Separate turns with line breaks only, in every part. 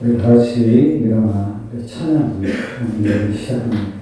우리 다 같이 일어나 찬양을 시작합니다.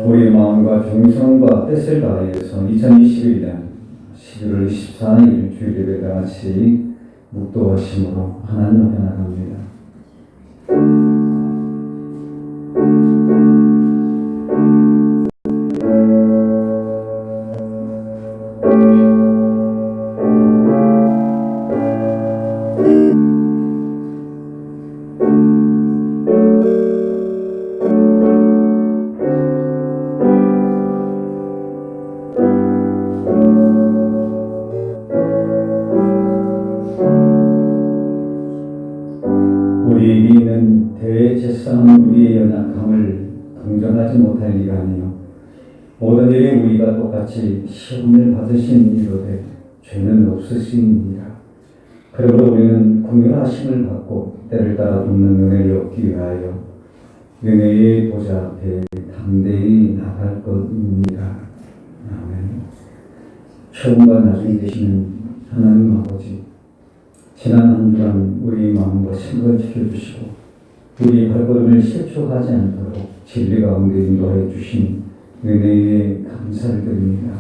우리의 마음과 정성과 뜻을 다하여서 2021년 11월 24일 주일 예배 다 같이 묵도하심으로 하나님 앞에 나갑니다. 우리에게 있는 대제사장은 우리의 연약함을 동정하지 못할 리가 아니요 모든 일에 우리가 똑같이 시험을 받으신 이로되 죄는 없으시니라. 그러므로 우리는 긍휼하심을 받고 때를 따라 돕는 은혜를 얻기 위하여 은혜의 보좌 앞에 담대히 나갈 것입니다. 아멘. 처음과 나중에 되시는 하나님 아버지, 지난 한 주간 우리 마음과 생각을 지켜주시고 우리 발걸음을 실족하지 않도록 진리 가운데 인도하여 주신 은혜에 감사를 드립니다.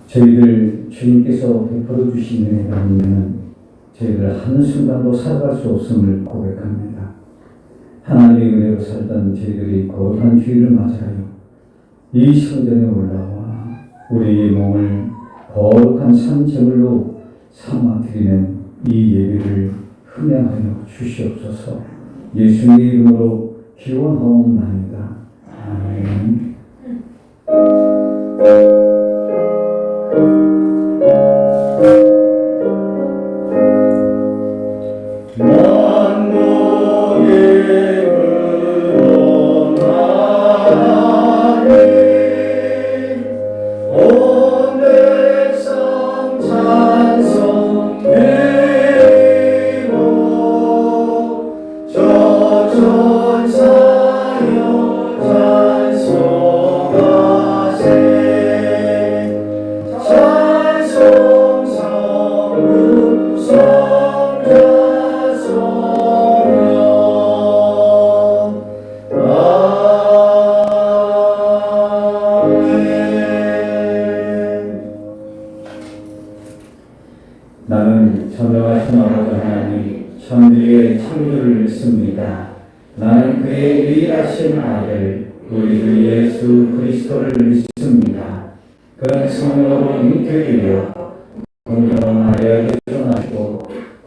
저희들 주님께서 베풀어 주신 은혜가 아니면 저희들 한순간도 살아갈 수 없음을 고백합니다. 하나님의 은혜로 살던 저희들이 거룩한 주일을 맞이하여 이 성전에 올라와 우리의 몸을 거룩한 산제물로 삼아드리는 이 예배를 흥행하여 주시옵소서. 예수님의 이름으로 기원하옵나이다. 아멘. 나는 전능하신 아버지 하나님 천주의 창조를 믿습니다. 나는 그의 유일하신 아들 우리 주 예수 그리스도를 믿습니다. 그는 성령으로 잉태되어 공평 마리아에게 태어나시고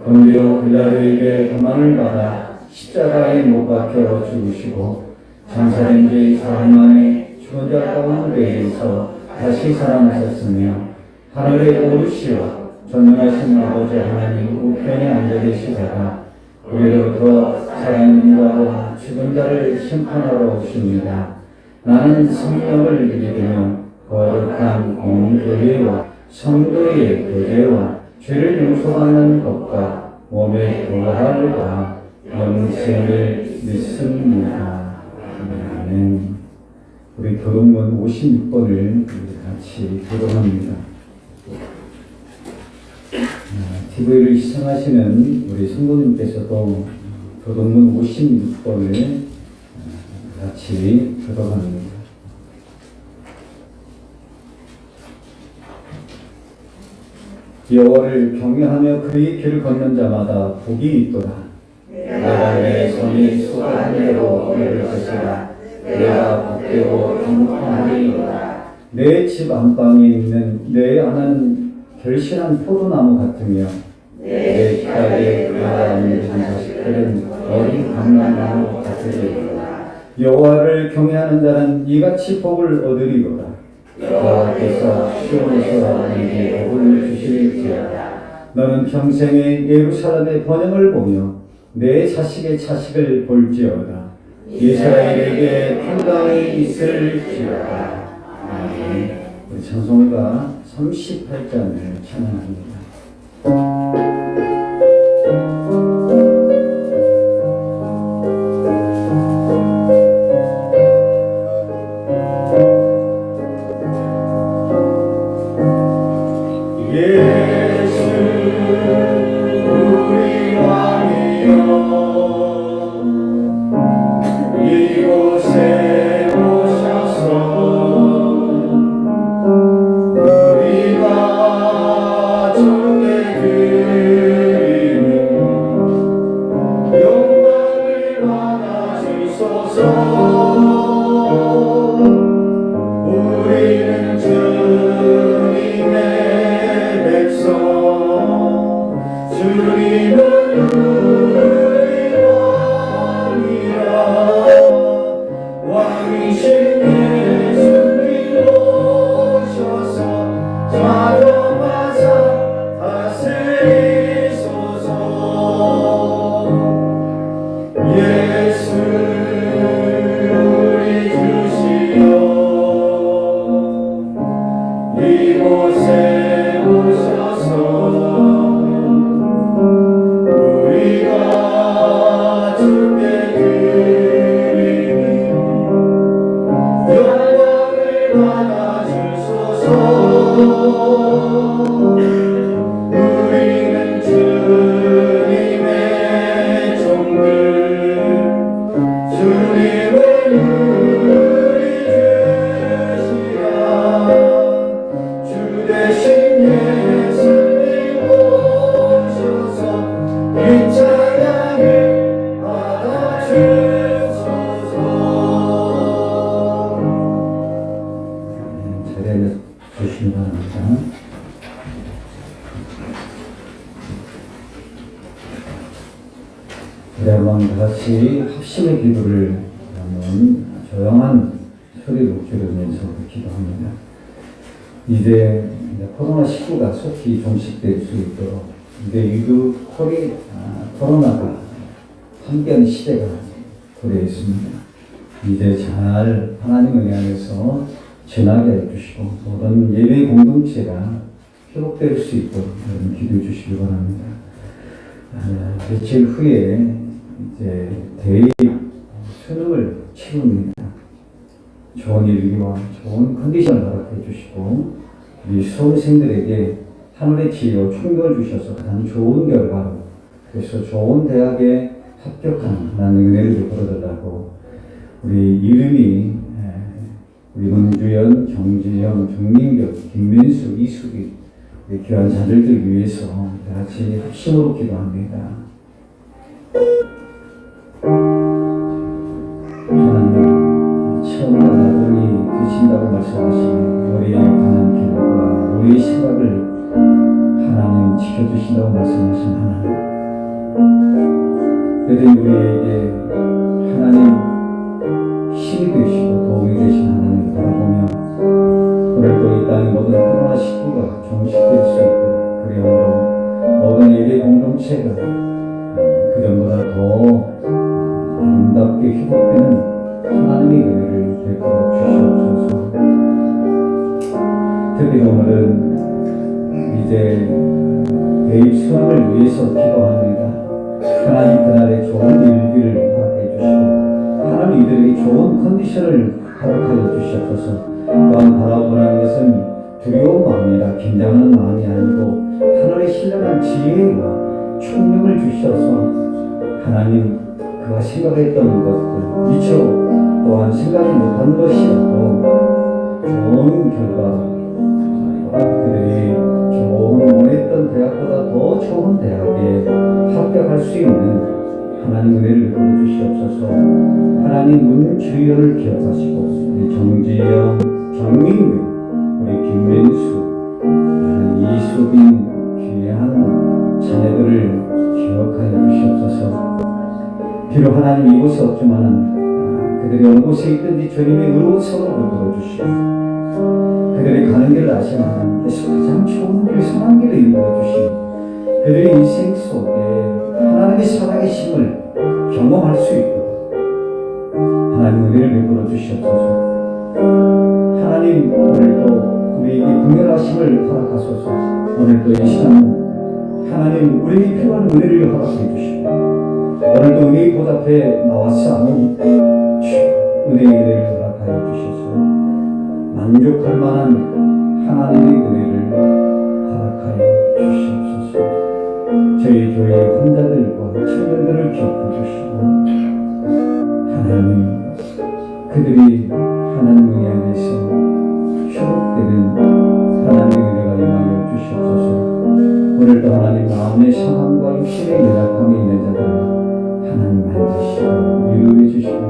건비로 빌라도에게 고난을 받아 십자가에 못 박혀 죽으시고 장사된 지 사흘 만에 죽은 자 가운데에서 다시 살아나셨으며 하늘에 오르시어 전능하신 아버지 하나님 우편에 앉아 계시다가 우리로부터 살아있는 죽은 자를 심판하러 오십니다. 나는 성령을 믿으며 거룩한 공교회와 성도의 교제와 죄를 용서받는 것과 몸의 부활과 영생을 믿습니다. 아멘. 우리 교동문 56번을 같이 교동합니다. TV를 시청하시는 우리 성도님께서도 교동문 56번을 같이 교동합니다. 여호와를 경외하며 그의 길을 걷는 자마다 복이 있도다. 내가 내 손이 수고한 대로 이룰 것이라. 내가 복되고 행복하리로다. 내 집 안방에 있는 내 아내는 결실한 포도나무 같으며 내 기타에 그려다니는 자식들은 어린 감람나무 같으리로다. 여호와를 경외하는 자는 이같이 복을 얻으리로다. 여호와께서 시온에서 내게 복을 주실지어다. 너는 평생에 예루살렘의 번영을 보며 내 자식의 자식을 볼지어다. 이스라엘에게 평강이 있을지어다. 아멘. 우리 찬송가 38장을 찬양합니다. 주시기 바랍니다. 우리 한번 다같이 합심의 기도를 하면 조용한 소리로 들으면서 기도합니다. 이제 코로나19가 속히 종식될 수 있도록 이제 위드 코로나가 함께하는 시대가 도래했습니다. 이제 잘 하나님 은혜 안에서 전하게 해주시고 모든 예배 공동체가 회복될 수 있도록 기도해 주시기 바랍니다. 며칠 후에 이제 대입 수능을 치릅니다. 좋은 일기와 좋은 컨디션을 허락해 주시고 우리 수험생들에게 하늘의 지혜와 총명을 주셔서 가장 좋은 결과로 그래서 좋은 대학에 합격하는 은혜를 베풀어달라고 우리 이름이 우리 문주연, 정지영, 정민경, 김민수, 이수기 우리 귀한 자들들 위해서 같이 합심으로 기도합니다. 하나님, 처음과 나중이 드신다고 말씀하시니 우리의 가는 길과 우리의 생각을 하나님 지켜주신다고 말씀하신 하나님. 그들이 우리에게 하나님 힘이 되시고 도움이 되신 하나님을 바라보며 오늘도 이 땅의 모든 코로나19가 종식될 수 있도록 그리움으로 공동체가 그전보다 더 아름답게 회복되는 하나님의 은혜를 베풀어 주시옵소서. 특히 오늘은 이제 대입 수학을 위해서 기도합니다. 하나님 그날의 좋은 일기를 허락해 주시고 하나님 이들에게 좋은 컨디션을 허락하여 주시옵소서. 또한 바라보는 것은 두려운 마음이라 긴장하는 마음이 아니고 하나님의 신령한 지혜와 총명을 주셔서 하나님 그가 생각했던 것들 미처 또한 생각이 못한 것이라도 좋은 결과 그들이 좋은 원했던 대학보다 더 좋은 대학에 합격할 수 있는 하나님 은혜를 베풀어 주시옵소서. 하나님 문주연을 기억하시고 우리 정지영, 정민규, 우리 김민수, 이수빈 귀한 자녀들을 기억하여 주시옵소서. 비록 하나님 이곳에 없지만 그들이 어느 곳에 있든지 주님의 의로운 손으로 붙들어 주시고 그들이 가는 길을 아시는 하나님께서 가장 좋은 길, 선한 길을 인도해 주시고 그들의 인생 속에 하나님의 살아계심을 경험할 수 있도록 하나님 은혜를 베풀어 주시옵소서. 하나님 오늘도 우리에게 긍휼하심을 허락하소서. 오늘도 이 시간 하나님 우리에게 필요한 은혜를 허락해 주시고 오늘도 은혜의 보좌 앞에 나와서 하는 은혜의 은혜를 허락하여 주셔서 만족할 만한 하나님의 은혜를 허락하여 주시옵소서. 저희 교회의 환자들과 청년들을 기억해 주시고 하나님 그들이 하나님의 안에서 회복되는 하나님의 은혜가 임하여 주시옵소서. 오늘도 하나님 마음의 상함과 육신의 연약함이 있는 자들을 하나님 만지시고 위로해 주시고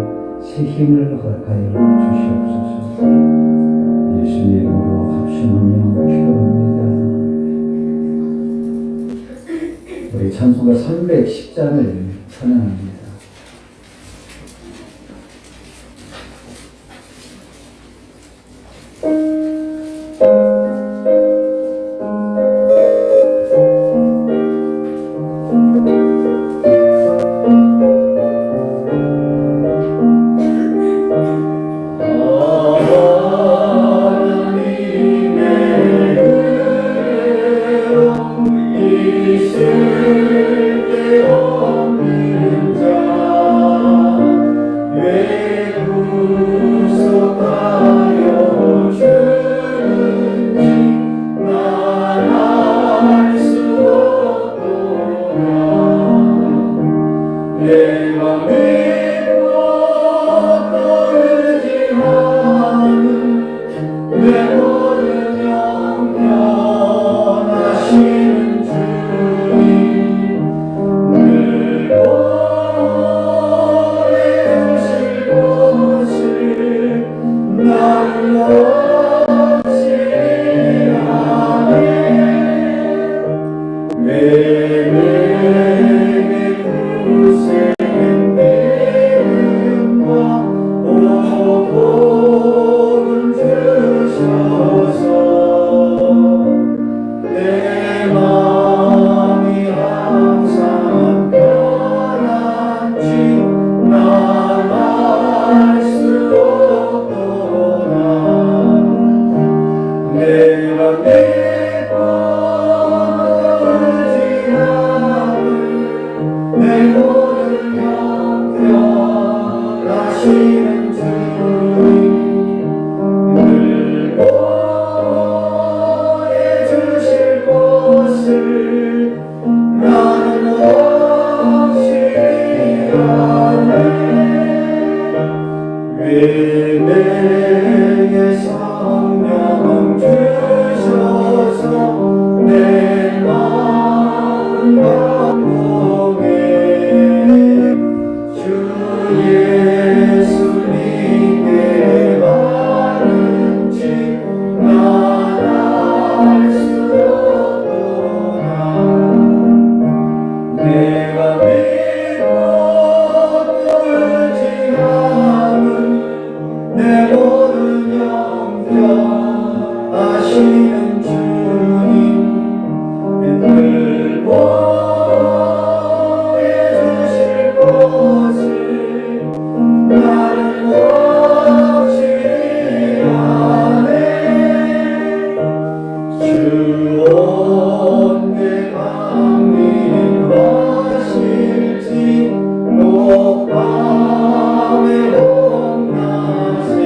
새 힘을 허락하여 주시옵소서. 예수님 이름으로 합심하며 기도합니다. 우리 찬송가 310장을 찬양합니다.
있을 데 없는 자
주온내 강림하실지 밤의 봄낮에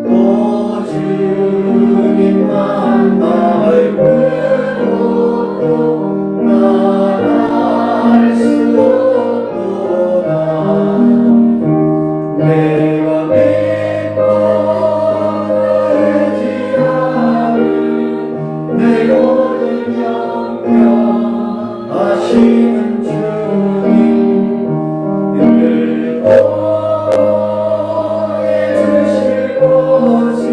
또 주님 만날 그곳도 나갈 수 없도다. 내가 믿고 의지하는 내 모든 영원하시는 주님 늘 보호해 주실 것을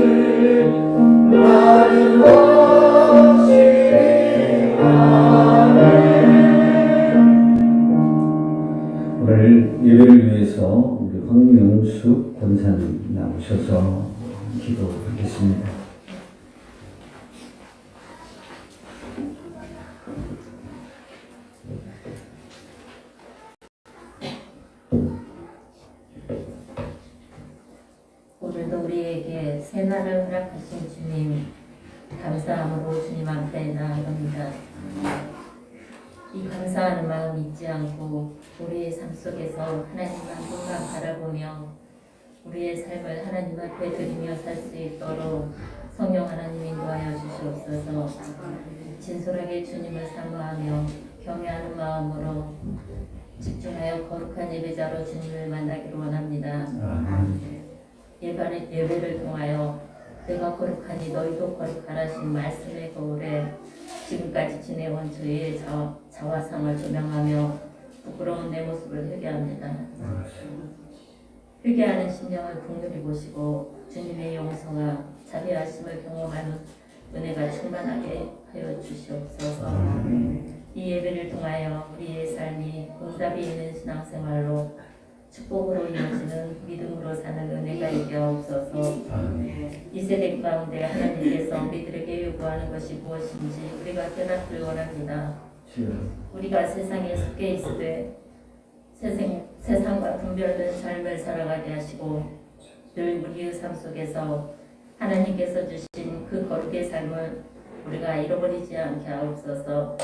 나는 확실히 아네. 오늘 예배를 위해서 우리 황명숙 권사님 나오셔서 기도하겠습니다.
오늘도 우리에게 새날을 허락하신 주님 감사함으로 주님 앞에 나아갑니다. 이 감사하는 마음 잊지 않고 우리의 삶 속에서 하나님만 눈만 바라보며 우리의 삶을 하나님 앞에 드리며 살 수 있도록 성령 하나님 인도하여 주시옵소서. 진솔하게 주님을 사모하며 경외하는 마음으로 집중하여 거룩한 예배자로 주님을 만나기를 원합니다. 예배를 통하여 내가 거룩하니 너희도 거룩하라신 말씀의 거울에 지금까지 지내온 저희의 자화상을 조명하며 부끄러운 내 모습을 회개합니다. 회개하는 심령을 긍휼히 보시고 주님의 용서와 자비하심을 경험하는 은혜가 충만하게 하여 주시옵소서. 이 예배를 통하여 우리의 삶이 응답이 있는 신앙생활로 축복으로 이어지는 믿음으로 사는 은혜가 있게 하옵소서. 이 세대 가운데 하나님께서 우리들에게 요구하는 것이 무엇인지 우리가 깨닫기를 원합니다. 우리가 세상에 속해 있으되 세상과 분별된 삶을 살아가게 하시고 늘 우리의 삶 속에서 하나님께서 주신 그 거룩의 삶을 우리가 잃어버리지 않게 하옵소서.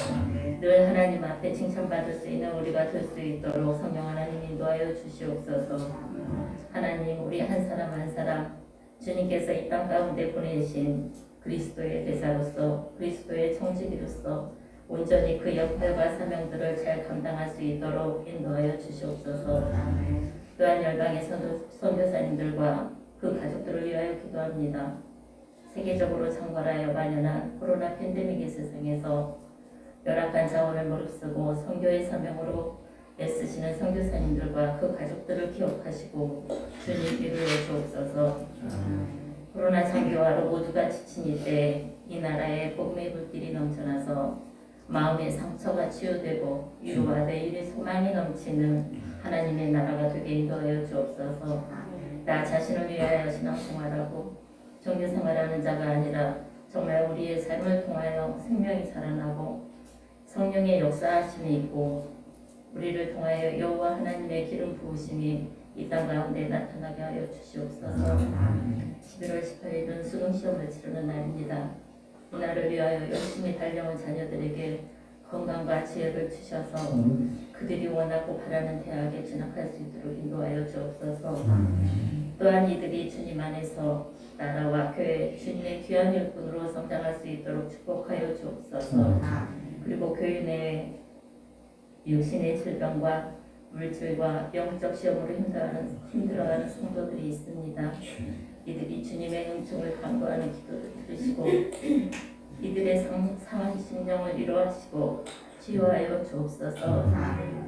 늘 하나님 앞에 칭찬받을 수 있는 우리가 될 수 있도록 성령 하나님 인도하여 주시옵소서. 하나님, 우리 한 사람 한 사람 주님께서 이 땅 가운데 보내신 그리스도의 대사로서 그리스도의 청지기로서 온전히 그 역할과 사명들을 잘 감당할 수 있도록 인도하여 주시옵소서. 또한 열방의 선교사님들과 그 가족들을 위하여 기도합니다. 세계적으로 창궐하여 만연한 코로나 팬데믹의 세상에서 열악한 자원을 무릅쓰고 선교의 사명으로 애쓰시는 선교사님들과 그 가족들을 기억하시고 주님 위로해 주옵소서. 코로나 장기화로 모두가 지친 이때 이 나라에 복음의 불길이 넘쳐나서 마음의 상처가 치유되고 위로와 내일의 소망이 넘치는 하나님의 나라가 되게 인도하여 주옵소서. 나 자신을 위하여 신앙생활하고 종교생활하는 자가 아니라 정말 우리의 삶을 통하여 생명이 살아나고 성령의 역사하심이 있고 우리를 통하여 여호와 하나님의 기름 부으심이 이 땅 가운데 나타나게 하여 주시옵소서. 11월 18일은 수능시험을 치르는 날입니다. 이 날을 위하여 열심히 달려온 자녀들에게 건강과 지혜를 주셔서 그들이 원하고 바라는 대학에 진학할 수 있도록 인도하여 주옵소서. 또한 이들이 주님 안에서 나라와 교회 주님의 귀한 일꾼으로 성장할 수 있도록 축복하여 주옵소서. 그리고 교회 내에 육신의 질병과 물질과 영적 시험으로 힘들어하는 성도들이 있습니다. 이들이 주님의 은총을 간구하는 기도를 들으시고 이들의 상한 심령을 위로하시고 치유하여 주옵소서.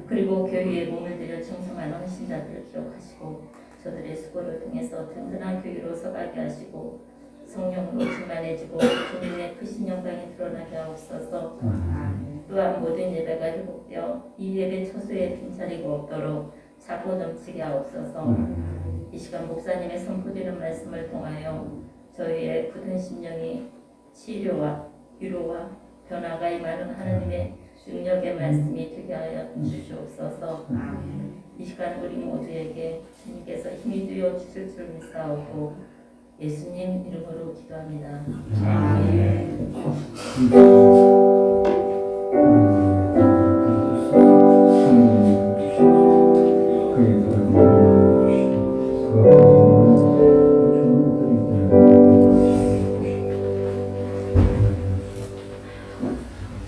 그리고 교회에 몸을 들여 청송하는 헌신자들을 기억하시고 저들의 수고를 통해서 든든한 교회로 서가게 하시고 성령으로 충만해지고 주님의 크신 영광이 드러나게 하옵소서. 또한 모든 예배가 회복되어 이 예배 처소에 빈자리가 없도록 차고 넘치게 하옵소서. 이 시간 목사님의 선포되는 말씀을 통하여 저희의 굳은 심령이 치료와 위로와 변화가 임하는 하나님의 능력의 말씀이 되게 하여 주시옵소서. 이 시간 우리 모두에게 주님께서 힘이 되어 주실 줄 믿사오고 예수님 이름으로 기도합니다.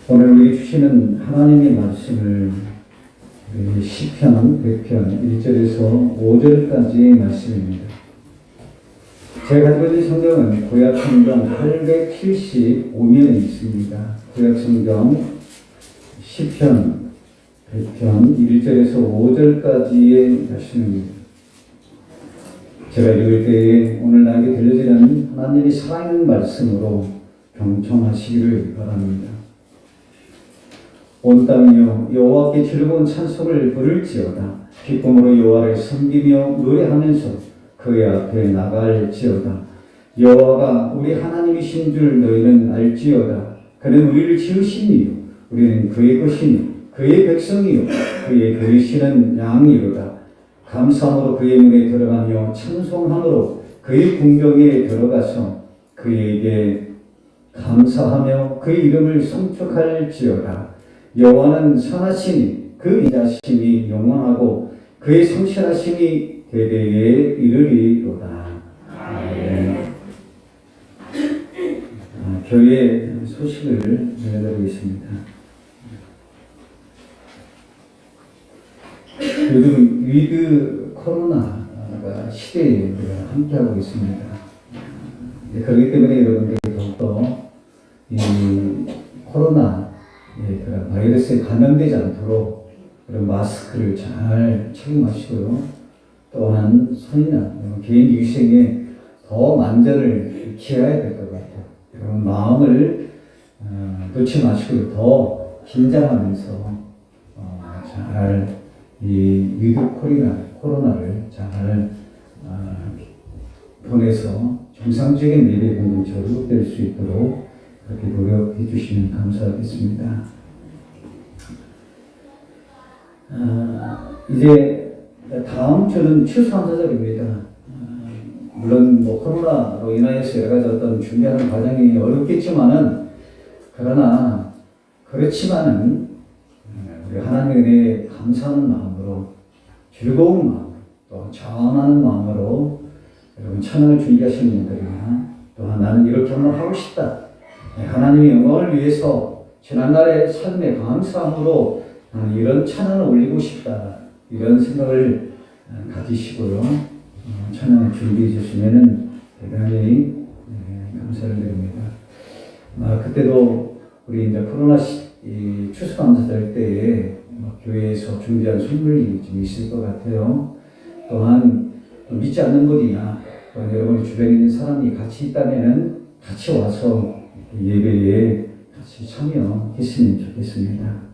오늘 우리 주시는 하나님의 말씀을 시편 100편 1절에서 5절까지의 말씀입니다. 제가 가지고 있는 성경은 구약성경 875면에 있습니다. 구약성경 시편 100편 1절에서 5절까지의 말씀입니다. 제가 읽을 때에 오늘 나에게 들려지는 하나님의 살아있는 말씀으로 경청하시기를 바랍니다. 온 땅이여 여호와께 즐거운 찬송을 부를지어다. 기쁨으로 여호와를 섬기며 노래하면서 그의 앞에 나갈지어다. 여호와가 우리 하나님이신 줄 너희는 알지어다. 그는 우리를 지으신 이요 우리는 그의 것이니 그의 백성이요 그의 그리시는 양이로다. 감사함으로 그의 문에 들어가며 찬송함으로 그의 궁정에 들어가서 그에게 감사하며 그의 이름을 송축할지어다. 여호와는 선하시니 그 인자심이 영원하고 그의 성실하심이 대대에 이르리로다. 교회 소식을 전해드리겠습니다. 요즘 위드 코로나가 시대에 함께하고 있습니다. 그렇기 때문에 여러분들이 더욱더 이 코로나 그런 바이러스에 감염되지 않도록 그런 마스크를 잘 착용하시고요. 또한 손이나 개인 위생에 더 만전을 기해야 될 것 같아요. 여러분 마음을 놓지 마시고 더 긴장하면서 잘 이 위드 코로나를 잘 보내서 정상적인 예배 공동체로 될 수 있도록 그렇게 노력해 주시면 감사하겠습니다. 이제 다음 주는 추수감사절입니다. 물론 뭐 코로나로 인하여서 여러 가지 어떤 준비하는 과정이 어렵겠지만은 그러나 그렇지만은 우리 하나님에 대해 감사하는 마음으로 즐거운 마음 또 전하는 마음으로 여러분 찬양을 준비하시는 분들이나 또한 나는 이렇게 한번 하고 싶다. 하나님의 영광을 위해서 지난날의 삶에 감사함으로 이런 찬양을 올리고 싶다. 이런 생각을 가지시고요. 찬양을 준비해 주시면 대단히 감사를 드립니다. 그때도 우리 이제 코로나 추수감사절 때에 교회에서 준비한 선물이 좀 있을 것 같아요. 또한 믿지 않는 분이나 여러분의 주변에 있는 사람이 같이 있다면 같이 와서 예배에 같이 참여했으면 좋겠습니다.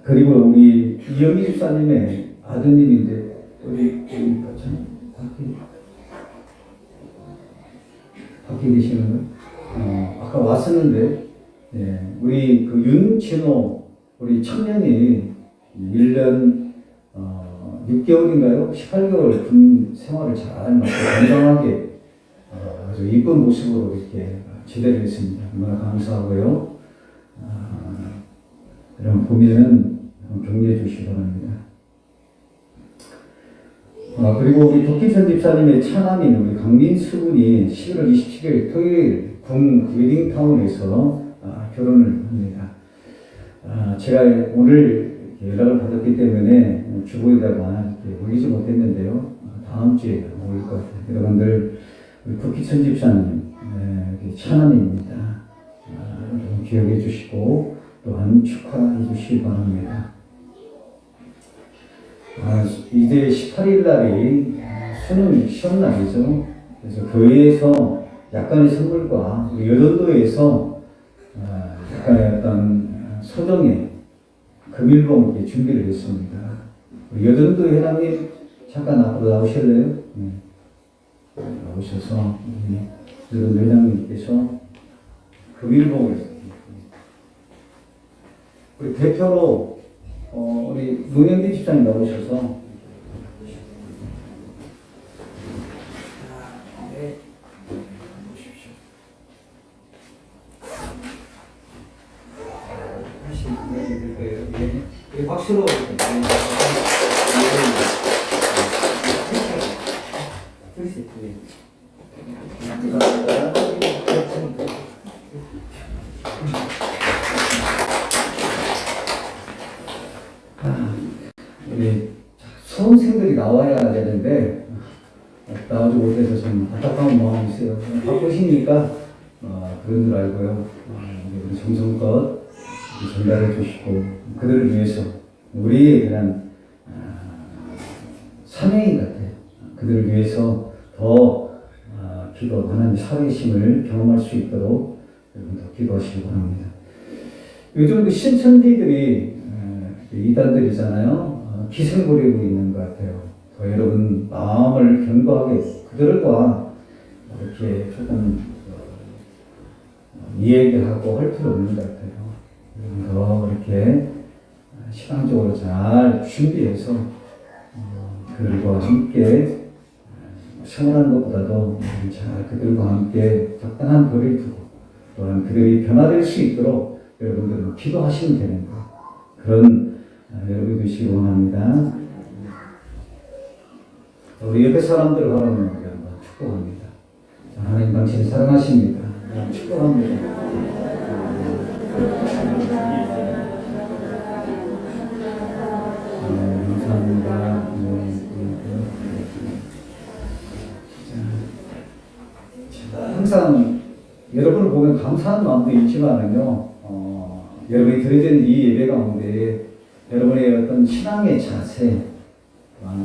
그리고 우리 이영희 집사님의 아드님인데 우리 밖에 계시는 분? 아까 왔었는데 우리 그 윤진호 우리 청년이 1년 6개월인가요? 18개월 군 생활을 잘 맞고 건강하게 아주 이쁜 모습으로 이렇게 제대를 했습니다. 얼마나 감사하고요. 그럼 보면은 격려해 주시기 바랍니다. 그리고 우리 도끼선 집사님의 차남인 우리 강민수 군이 11월 27일 토요일 군 웨딩타운에서 결혼을 합니다. 제가 오늘 연락을 받았기 때문에 주보에다가 이렇게 올리지 못했는데요. 다음 주에 올릴 것 같아요. 여러분들 우리 도끼선 집사님 차남입니다. 기억해 주시고 또한 축하해 주시기 바랍니다. 이제 18일 날이 수능 시험 날이죠. 그래서 교회에서 약간의 선물과 여전도에서 약간의 어떤 소정의 금일봉 준비를 했습니다. 여전도 회장님 잠깐 앞으로 나오실래요? 나오셔서 여전도 회장님께서 금일봉을 우리 대표로 우리 문영기 집사님 나오셔서 박수로 우리 수험생들이 나와야 되는데 나오지 못해서 좀 안타까운 마음이 있어요. 바쁘시니까 그런 줄 알고요. 우리 정성껏 전달해 주시고 그들을 위해서 우리의 그런 사명인 것 같아요. 그들을 위해서 더 기도, 하나님 살아계심을 경험할 수 있도록 여러분도 기도하시기 바랍니다. 요즘 그 신천지들이 이단들이잖아요. 기승 부리고 있는 것 같아요. 더 여러분 마음을 견고하게 그들과 이렇게 조금 이야기하고 할 필요 없는 것 같아요. 더 이렇게 신앙적으로 잘 준비해서 그들과 함께 생활하는 것보다도 잘 그들과 함께 적당한 거리를 두고 또한 그들이 변화될 수 있도록 여러분들은 기도하시면 되는 거 그런 여러분 되시기 원합니다. 우리 옆에 사람들을 바라보며 우리 한번 축복합니다. 하나님 당신을 사랑하십니다. 축복합니다. 감사합니다. 항상 여러분을 보면 감사한 마음도 있지만은요, 여러분이 드려지는 이 예배 가운데 여러분의 어떤 신앙의 자세,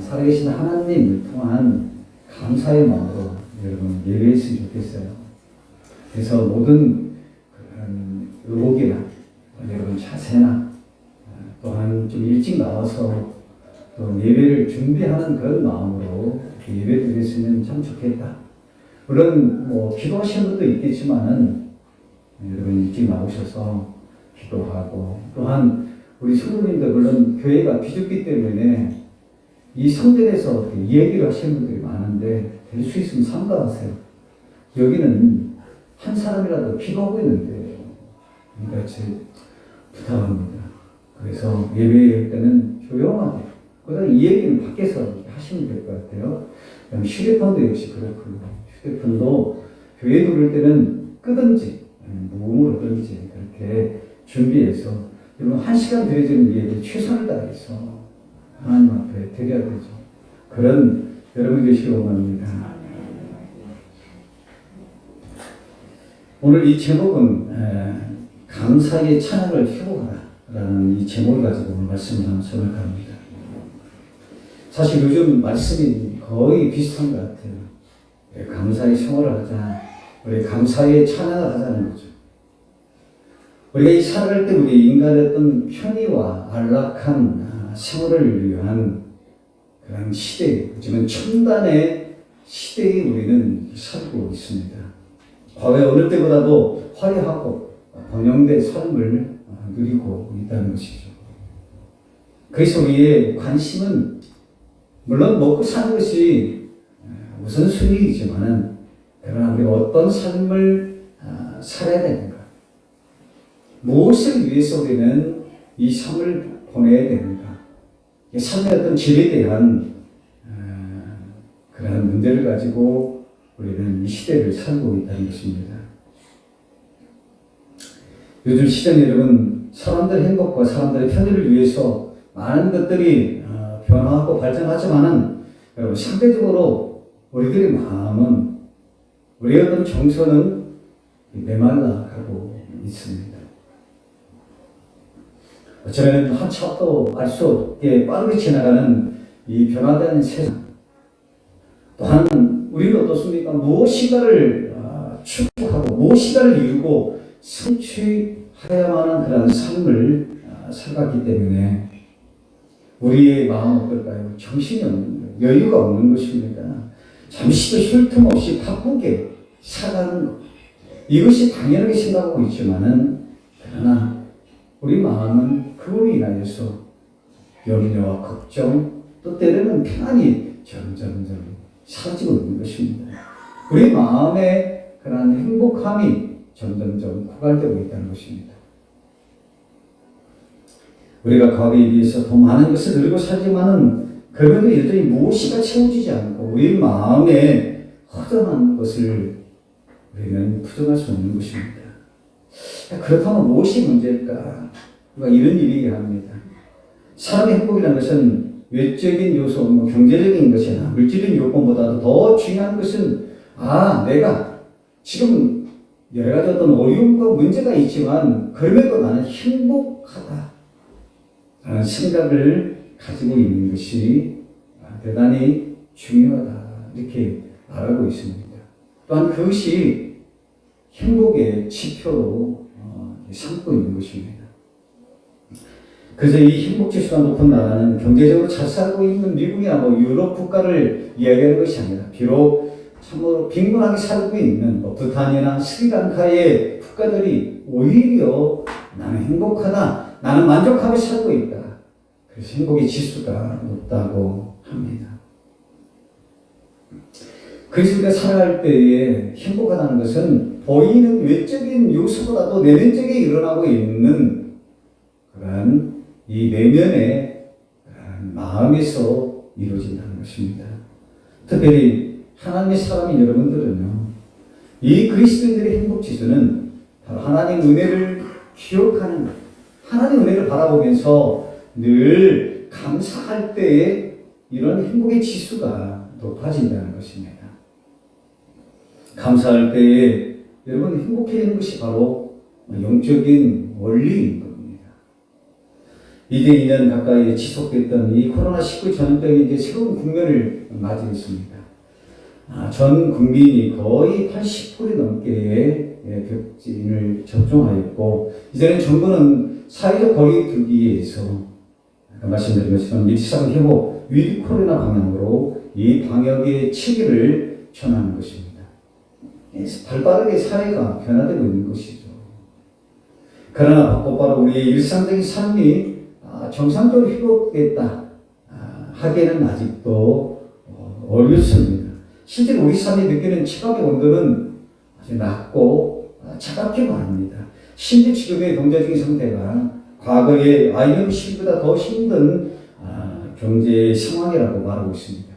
살아계신 하나님을 통한 감사의 마음으로 여러분 예배했으면 좋겠어요. 그래서 모든 그런 의복이나 여러분 자세나 또한 좀 일찍 나와서 또 예배를 준비하는 그런 마음으로 예배 드렸으면 참 좋겠다. 물론 기도하시는 분도 있겠지만은 여러분 일찍 나오셔서 기도하고 또한 우리 성도님들 물론 교회가 비좁기 때문에 이 성전에서 얘기를 하시는 분들이 많은데 될 수 있으면 삼가하세요. 여기는 한 사람이라도 기도하고 있는데 그러니까 제 부탁합니다. 그래서 예배할 때는 조용하게 그다음 이 얘기는 밖에서 하시면 될 것 같아요. 그다음 휴대폰도 역시 그렇고요. 휴대폰도 교회 들을 때는 끄든지 무음으로 끄든지 그렇게 준비해서 여러분 1시간 드려지는 예배 최선을 다해서 하나님 앞에 드려야 되죠. 그런 여러분 되시기 원합니다. 오늘 이 제목은 감사의 찬양을 회복하라 라는 이 제목을 가지고 오늘 말씀을 한번 전할까 합니다. 사실 요즘 말씀이 거의 비슷한 것 같아요. 감사의 생활을 하자. 우리 감사의 찬양을 하자는 거죠. 우리가 이 살아갈 때 우리 인간의 어떤 편의와 안락한 생활을 위한 그런 시대, 요즘은 첨단의 시대에 우리는 살고 있습니다. 과거에 어느 때보다도 화려하고 번영된 삶을 누리고 있다는 것이죠. 그래서 우리의 관심은 물론 먹고 사는 것이 우선순위이지만은 그러나 우리가 어떤 삶을 살아야 되는가, 무엇을 위해서 우리는 이 삶을 보내야 되는가, 삶의 어떤 질에 대한 그러한 문제를 가지고 우리는 이 시대를 살고 있다는 것입니다. 요즘 시대는 여러분 사람들의 행복과 사람들의 편의를 위해서 많은 것들이 변화하고 발전하지만은 여러분 상대적으로 우리들의 마음은 우리의 어떤 정서는 메말라 가고 있습니다. 저는 한참도 알 수 없게 빠르게 지나가는 이 변화된 세상. 또한 우리는 어떻습니까? 무엇인가를 추구하고 무엇인가를 이루고 성취해야만 하는 그런 삶을 살았기 때문에 우리의 마음은 어떨까요? 정신이 없는 거예요. 여유가 없는 것입니다. 잠시도 쉴 틈 없이 바쁘게 살아가는 것. 이것이 당연하게 생각하고 있지만은 그러나 우리 마음은 그걸로 인하여서 염려와 걱정 또 때로는 평안이 점점점 사라지고 있는 것입니다. 우리 마음의 그런 행복함이 점점점 고갈되고 있다는 것입니다. 우리가 과거에 비해서 더 많은 것을 누리고 살지만은 그럼에도 여전히 무엇이가 채워지지 않고 우리 마음에 허전한 것을 우리는 부정할 수 없는 것입니다. 그렇다면 무엇이 문제일까? 우리가 이런 일이 합니다. 사람의 행복이라는 것은 외적인 요소, 경제적인 것이나 물질적인 요건보다도 더 중요한 것은 내가 지금 여러 가지 어떤 어려움과 문제가 있지만 그럼에도 나는 행복하다 라는 생각을 가지고 있는 것이 대단히 중요하다 이렇게 말하고 있습니다. 또한 그것이 행복의 지표로 삼고 있는 것입니다. 그래서 이 행복지수가 높은 나라는 경제적으로 잘 살고 있는 미국이나 유럽 국가를 이야기하는 것이 아니라 비록 참으로 빈곤하게 살고 있는 부탄이나 스리랑카의 국가들이 오히려 나는 행복하다, 나는 만족하게 살고 있다. 그래서 행복의 지수가 높다고 합니다. 그래서 우리가 살아갈 때에 행복하다는 것은 보이는 외적인 요소보다도 내면적에 일어나고 있는 그러한 이 내면의 마음에서 이루어진다는 것입니다. 특별히 하나님의 사람인 여러분들은요, 이 그리스도인들의 행복지수는 바로 하나님 은혜를 기억하는, 하나님 은혜를 바라보면서 늘 감사할 때에 이런 행복의 지수가 높아진다는 것입니다. 감사할 때에 여러분 행복해지는 것이 바로 영적인 원리인 겁니다. 2대 2년 가까이 지속됐던 이 코로나19 전염병이 이제 새로운 국면을 맞이했습니다. 전 국민이 거의 80% 넘게 백신을 접종하였고, 이제는 정부는 사회적 거리 두기에서 아까 말씀드린 것처럼 일상 회복, 위드 코로나 방향으로 이 방역의 체계를 전하는 것입니다. 발빠르게 사회가 변화되고 있는 것이죠. 그러나 곧바로 우리의 일상적인 삶이 정상적으로 회복됐다 하기에는 아직도 어렵습니다. 실제로 우리 삶이 느끼는 체감의 온도는 아주 낮고 차갑기만 합니다. 심지어 지금의 경제적인 상태가 과거의 IMC보다 더 힘든 경제 상황이라고 말하고 있습니다.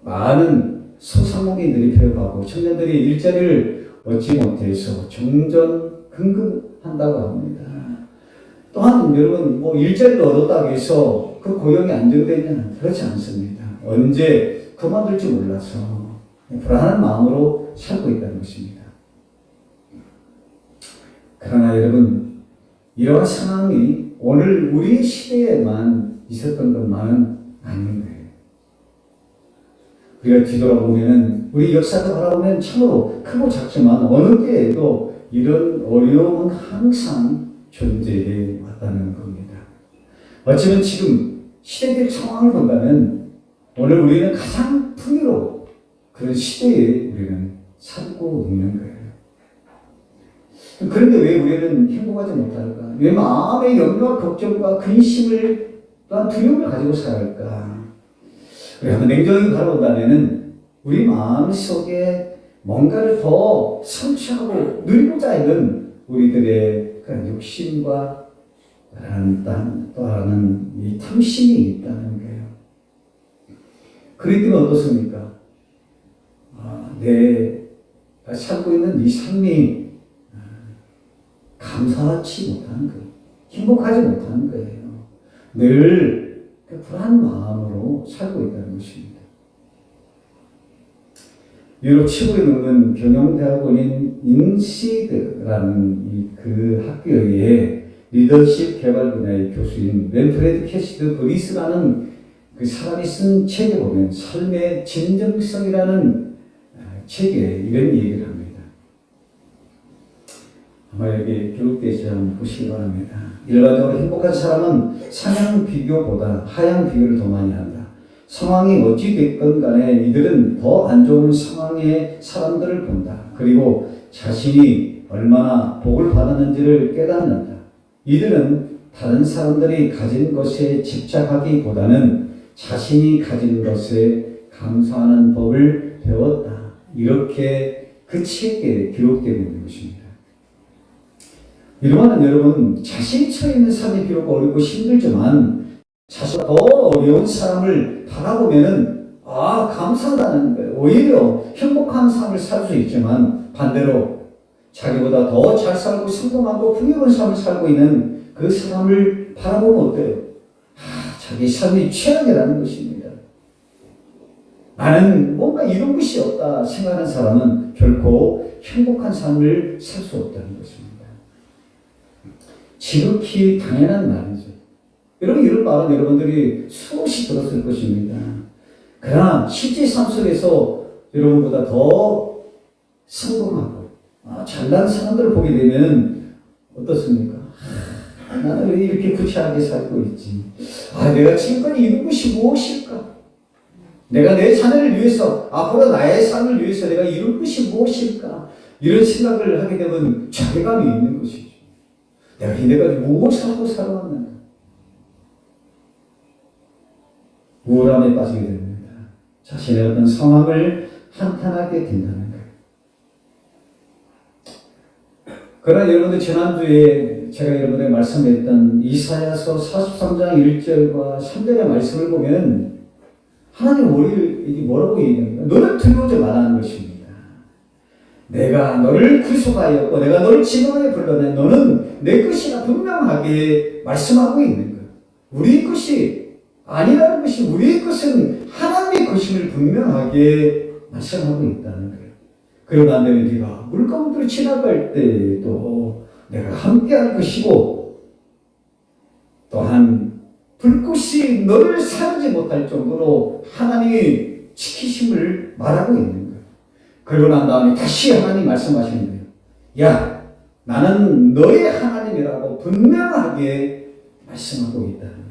많은 소상공인들이 폐업하고 청년들이 일자리를 얻지 못해서 정전긍긍한다고 합니다. 또한 여러분 일자리를 얻었다고 해서 그 고용이 안정되냐? 그렇지 않습니다. 언제 그만둘지 몰라서 불안한 마음으로 살고 있다는 것입니다. 그러나 여러분, 이러한 상황이 오늘 우리 시대에만 있었던 것만은 아닌 거예요. 우리가 뒤돌아보면 우리 역사를 바라보면 참으로 크고 작지만 어느 때에도 이런 어려움은 항상 존재해 왔다는 겁니다. 어쩌면 지금 시대적 상황을 본다면 오늘 우리는 가장 풍요로운 그런 시대에 우리는 살고 있는 거예요. 그런데 왜 우리는 행복하지 못할까? 왜 마음의 염려와 걱정과 근심을 또한 두려움을 가지고 살아갈까? 우리 한번 냉정히 바라본다면 우리 마음 속에 뭔가를 더 성취하고 누리고자 하는 우리들의 그런 욕심과 또한 이 탐심이 있다는 거예요. 그렇기 때문에 어떻습니까? 내가 살고 있는 이 삶이 감사하지 못하는 거예요. 행복하지 못하는 거예요. 늘 불안한 마음으로 살고 있다는 것입니다. 유럽 최고의 논문 경영대학원인 인시드라는 그 학교의 리더십 개발 분야의 교수인 맨프레드 캐시드 브리스라는 그 사람이 쓴 책에 보면 삶의 진정성이라는 책에 이런 얘기를 합니다. 아마 여기 기록되지 않으면 보시기 바랍니다. 일반적으로 행복한 사람은 상향 비교보다 하향 비교를 더 많이 한다. 상황이 어찌 됐건 간에 이들은 더 안 좋은 상황의 사람들을 본다. 그리고 자신이 얼마나 복을 받았는지를 깨닫는다. 이들은 다른 사람들이 가진 것에 집착하기보다는 자신이 가진 것에 감사하는 법을 배웠다. 이렇게 그 책에 기록되고 있는 것입니다. 이러면 여러분 자신이 처해 있는 삶이 비록 어렵고 힘들지만 자신보다 더 어려운 사람을 바라보면은 감사하다는 거예요. 오히려 행복한 삶을 살 수 있지만 반대로 자기보다 더 잘 살고 성공하고 풍요로운 삶을 살고 있는 그 사람을 바라보면 어때요? 자기 삶이 최악이라는 것입니다. 나는 뭔가 이런 것이 없다 생각하는 사람은 결코 행복한 삶을 살 수 없다는 것입니다. 지극히 당연한 말이죠. 여러분 이런 말은 여러분들이 수없이 들었을 것입니다. 그러나 실제 삶 속에서 여러분보다 더 성공하고 잘난 사람들을 보게 되면 어떻습니까? 나는 왜 이렇게 구차하게 살고 있지? 내가 지금까지 이룬 것이 무엇일까? 내가 내 자녀를 위해서 앞으로 나의 삶을 위해서 내가 이룰 것이 무엇일까? 이런 생각을 하게 되면 자괴감이 있는 것이죠. 내가 이제까지 무엇을 하고 살아왔는가? 우울함에 빠지게 됩니다. 자신의 어떤 상황을 한탄하게 된다는 거예요. 그러나 여러분들 지난주에 제가 여러분에게 말씀했던 이사야서 43장 1절과 3절의 말씀을 보면 하나님 뭐라고 얘기합니까? 너는 두려워하지 말라는 것입니다. 내가 너를 구속하였고 내가 너를 지명하여 불렀네. 너는 내 것이라 분명하게 말씀하고 있는 거예요. 우리 것이 아니라는 것이 우리의 것은 하나님의 것임을 분명하게 말씀하고 있다는 거예요. 그러고 난 다음에 네가 물가운데로 지나갈 때도 내가 함께할 것이고 또한 불꽃이 너를 사르지 못할 정도로 하나님이 지키심을 말하고 있는 거예요. 그러고 난 다음에 다시 하나님 말씀하시는 거예요. 야, 나는 너의 하나님이라고 분명하게 말씀하고 있다는 거예요.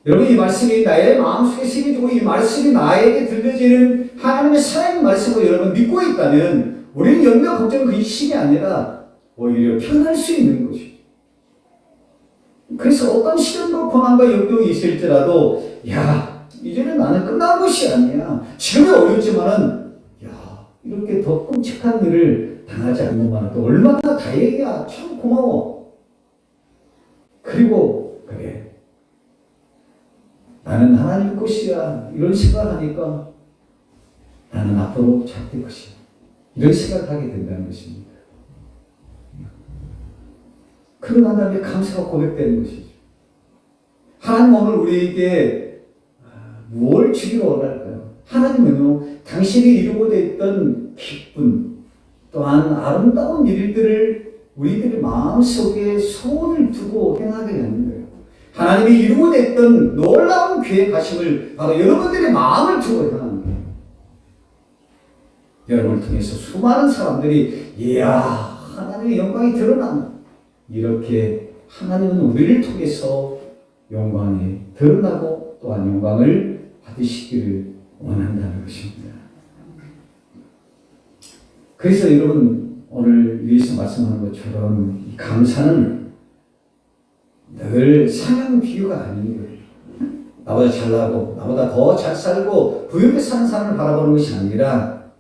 여러분 이 말씀이 나의 마음속에 새겨지고 이 말씀이 나에게 들려지는 하나님의 살아있는 말씀을 여러분 믿고 있다면 우리는 염려 걱정 근심이 아니라 오히려 편할 수 있는 것이죠. 그래서 어떤 시련과 고난과 역경이 있을지라도 이제는 나는 끝난 것이 아니야. 지금은 어렵지만은 이렇게 더 끔찍한 일을 당하지 않는 만도 얼마나 다행이야. 참 고마워. 그리고 그래, 나는 하나님 것이야. 이런 생각하니까 나는 앞으로 잘 될 것이야. 이런 생각하게 된다는 것입니다. 그러고 난 다음에 감사가 고백되는 것이죠. 하나님 오늘 우리에게 뭘 주기로 원할까요? 하나님은요, 당신이 이루고자 했던 기쁨, 또한 아름다운 일들을 우리들의 마음속에 소원을 두고 행하게 하는 거예요. 하나님이 이루고자 했던 놀라운 계획하심을 바로 여러분들의 마음을 두고 행하는 거예요. 여러분을 통해서 수많은 사람들이 하나님의 영광이 드러난다. 이렇게 하나님은 우리를 통해서 영광이 드러나고 또한 영광을 받으시기를 원한다는 것입니다. 그래서 여러분 오늘 위에서 말씀하는 것처럼 이 감사는 늘 상향 비교가 아닌 거예요. 나보다 잘나고 나보다 더 잘 살고 부유하게 사는 사람을 바라보는 것이 아니라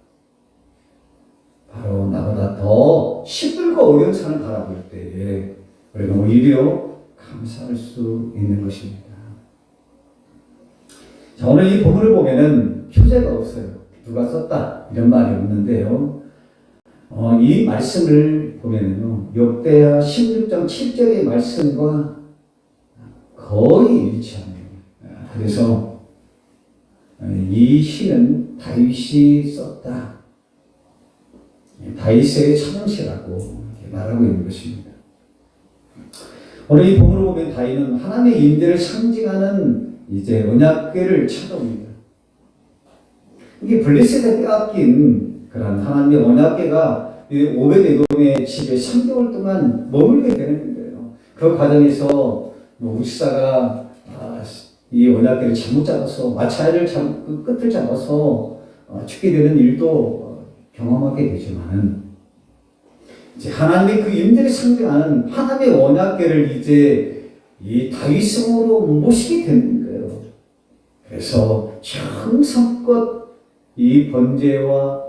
바로 나보다 더 힘들고 어려운 삶을 바라볼 때에 우리가 오히려 감사할 수 있는 것입니다. 자, 오늘 이 본문을 보면은 표제가 없어요. 누가 썼다 이런 말이 없는데요. 이 말씀을 보면은요, 역대하 16장 7절의 말씀과 거의 일치합니다. 그래서 이 시는 다윗이 썼다. 다윗의 찬양시라고 말하고 있는 것입니다. 오늘 이 본문을 보면 다윗은 하나님의 임재를 상징하는 이제 언약궤를 찾아옵니다. 이게 블레셋에 빼앗긴 그런 하나님의 언약궤가 오벳에돔의 집에 3개월 동안 머물게 되는 거예요. 그 과정에서 우사가 이 언약궤를 잘못 잡아서 마차를 그 끝을 잡아서 죽게 되는 일도 경험하게 되지만은 이제 하나님의 그 임재를 상징하는 하나님의 언약궤를 이제 이 다윗성으로 모시게 되는 거예요. 그래서 정성껏 이 번제와